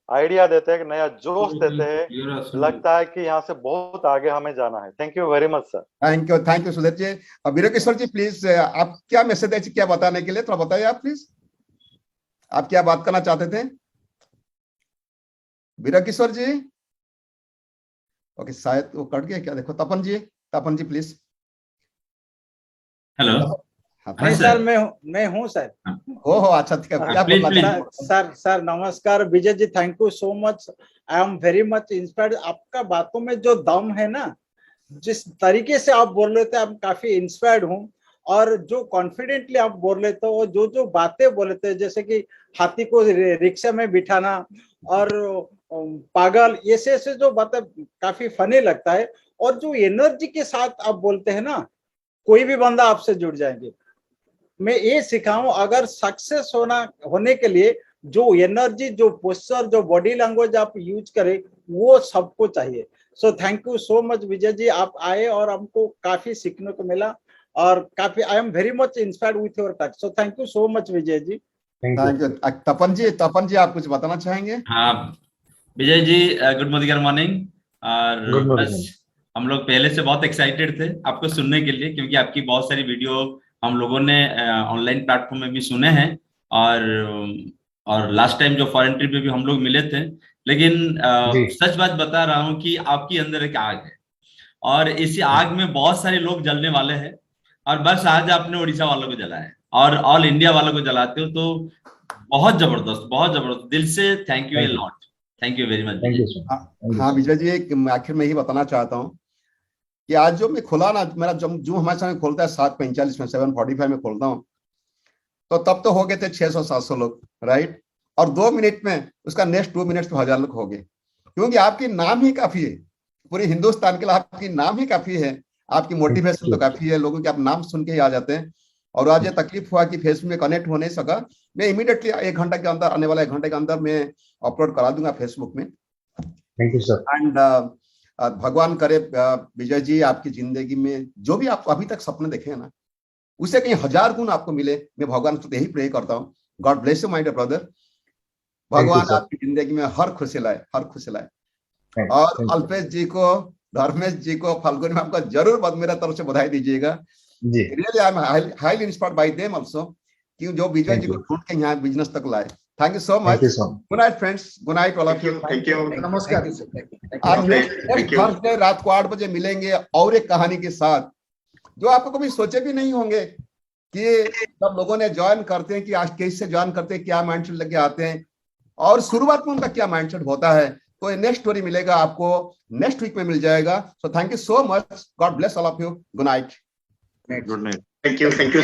आइडिया देते हैं, नया जोश देते हैं। लगता है कि यहाँ से बहुत आगे हमें जाना है। Thank you very much sir. Thank you Sudhir ji. Veerkishore ji please, आप क्या मैसेज है, क्या बताने के लिए थोड़ा बताइए आप प्लीज, आप क्या बात करना चाहते थे वीरकिशोर जी? ओके, शायद वो कट गया क्या, देखो तपन जी प्लीज। हेलो। नहीं सर, मैं हूँ सर। हो अच्छा, ठीक है, क्या बोलना चाहते? सर नमस्कार Vijay ji, thank you so much. I am very much inspired. आपका बातों में जो दम है ना, जिस तरीके से आप बोल रहे थे, I'm काफी इंस्पायर्ड हूँ। और जो कॉन्फिडेंटली आप बोल रहे थे, और जो बातें बोल रहे थे, जैसे कि हाथी को रिक्शा में बिठाना और पागल, ऐसे जो बातें काफी फनी लगता है। और जो एनर्जी के साथ आप बोलते हैं ना, कोई भी बंदा आपसे जुड़ जाएंगे। मैं ये सिखाऊं, अगर सक्सेस होने के लिए जो एनर्जी, जो पोस्चर, जो बॉडी लैंग्वेज आप यूज करें, वो सबको चाहिए। So thank you so much Vijay ji, आप आए और हमको काफी सीखने को मिला, और काफी I am very much inspired with your touch. So thank you so much Vijay ji. Thank you. Tapan ji आप कुछ बताना चाहेंगे? हाँ विजय जी, गुड मॉर्निंग। और बस हम लोग पहले से बहुत एक्साइटेड थे आपको सुनने के लिए, क्योंकि आपकी बहुत सारी वीडियो हम लोगों ने ऑनलाइन प्लेटफॉर्म में भी सुने हैं, और लास्ट टाइम जो फॉरेन ट्रिप में भी हम लोग मिले थे। लेकिन सच बात बता रहा हूँ कि आपकी अंदर एक आग है, और इसी आग में बहुत सारे लोग जलने वाले हैं। और बस आज आपने उड़ीसा वालों को जलाया और ऑल इंडिया वालों को जलाते हो, तो बहुत जबरदस्त दिल से thank U a lot. Thank you very much. हाँ विजय जी, आखिर में ही बताना चाहता हूँ कि आज जो मैं खुला ना, मेरा जो हमारे सामने खोलता है 7:45 में, 7:45 में खोलता हूँ, तो तब तो हो गए थे 600-700 लोग, राइट। और 2 मिनट में उसका नेक्स्ट 2 मिनट में 1000 लोग हो गए, क्योंकि आपकी नाम ही काफी है पूरे हिंदुस्तान के लिए। आपकी नाम ही काफी है, आपकी मोटिवेशन तो काफी है, लोगों के आप नाम सुन के ही आ जाते हैं। और आज ये तकलीफ हुआ कि फेसबुक में कनेक्ट हो नहीं सका। मैं इमीडिएटली 1 घंटा के अंदर, आने वाला 1 घंटे के अंदर मैं अपलोड करा दूंगा फेसबुक में। Thank you sir. एंड भगवान करे विजय जी, आपकी जिंदगी में जो भी आप अभी तक सपने देखे हैं ना, उसे कहीं 1000 गुण आपको मिले। मैं भगवान से यही प्रे करता हूँ। God bless you my dear brother. भगवान आपकी जिंदगी में हर खुशी लाए। और अल्पेश जी को, धर्मेश जी को, फाल्गुनी मैम को जरूर मेरा तरफ से बधाई दीजिएगा। Really I am highly inspired by them also, कि जो विजय जी को ढूंढ के यहाँ बिजनेस तक लाए। Thank you so much. Good night friends, good night all of you. Thank you, नमस्कार। थर्सडे रात को 8 बजे मिलेंगे और एक कहानी के साथ, जो आपको कभी सोचे भी नहीं होंगे कि सब लोगों ने ज्वाइन करते हैं, कि आज कैसे ज्वाइन करते हैं, क्या माइंडसेट लेके आते हैं, और शुरुआत में उनका क्या माइंडसेट होता है। तो ये नेक्स्ट स्टोरी मिलेगा आपको, नेक्स्ट वीक में मिल जाएगा। सो thank you so much, God bless all of you, good night. Good night, thank you.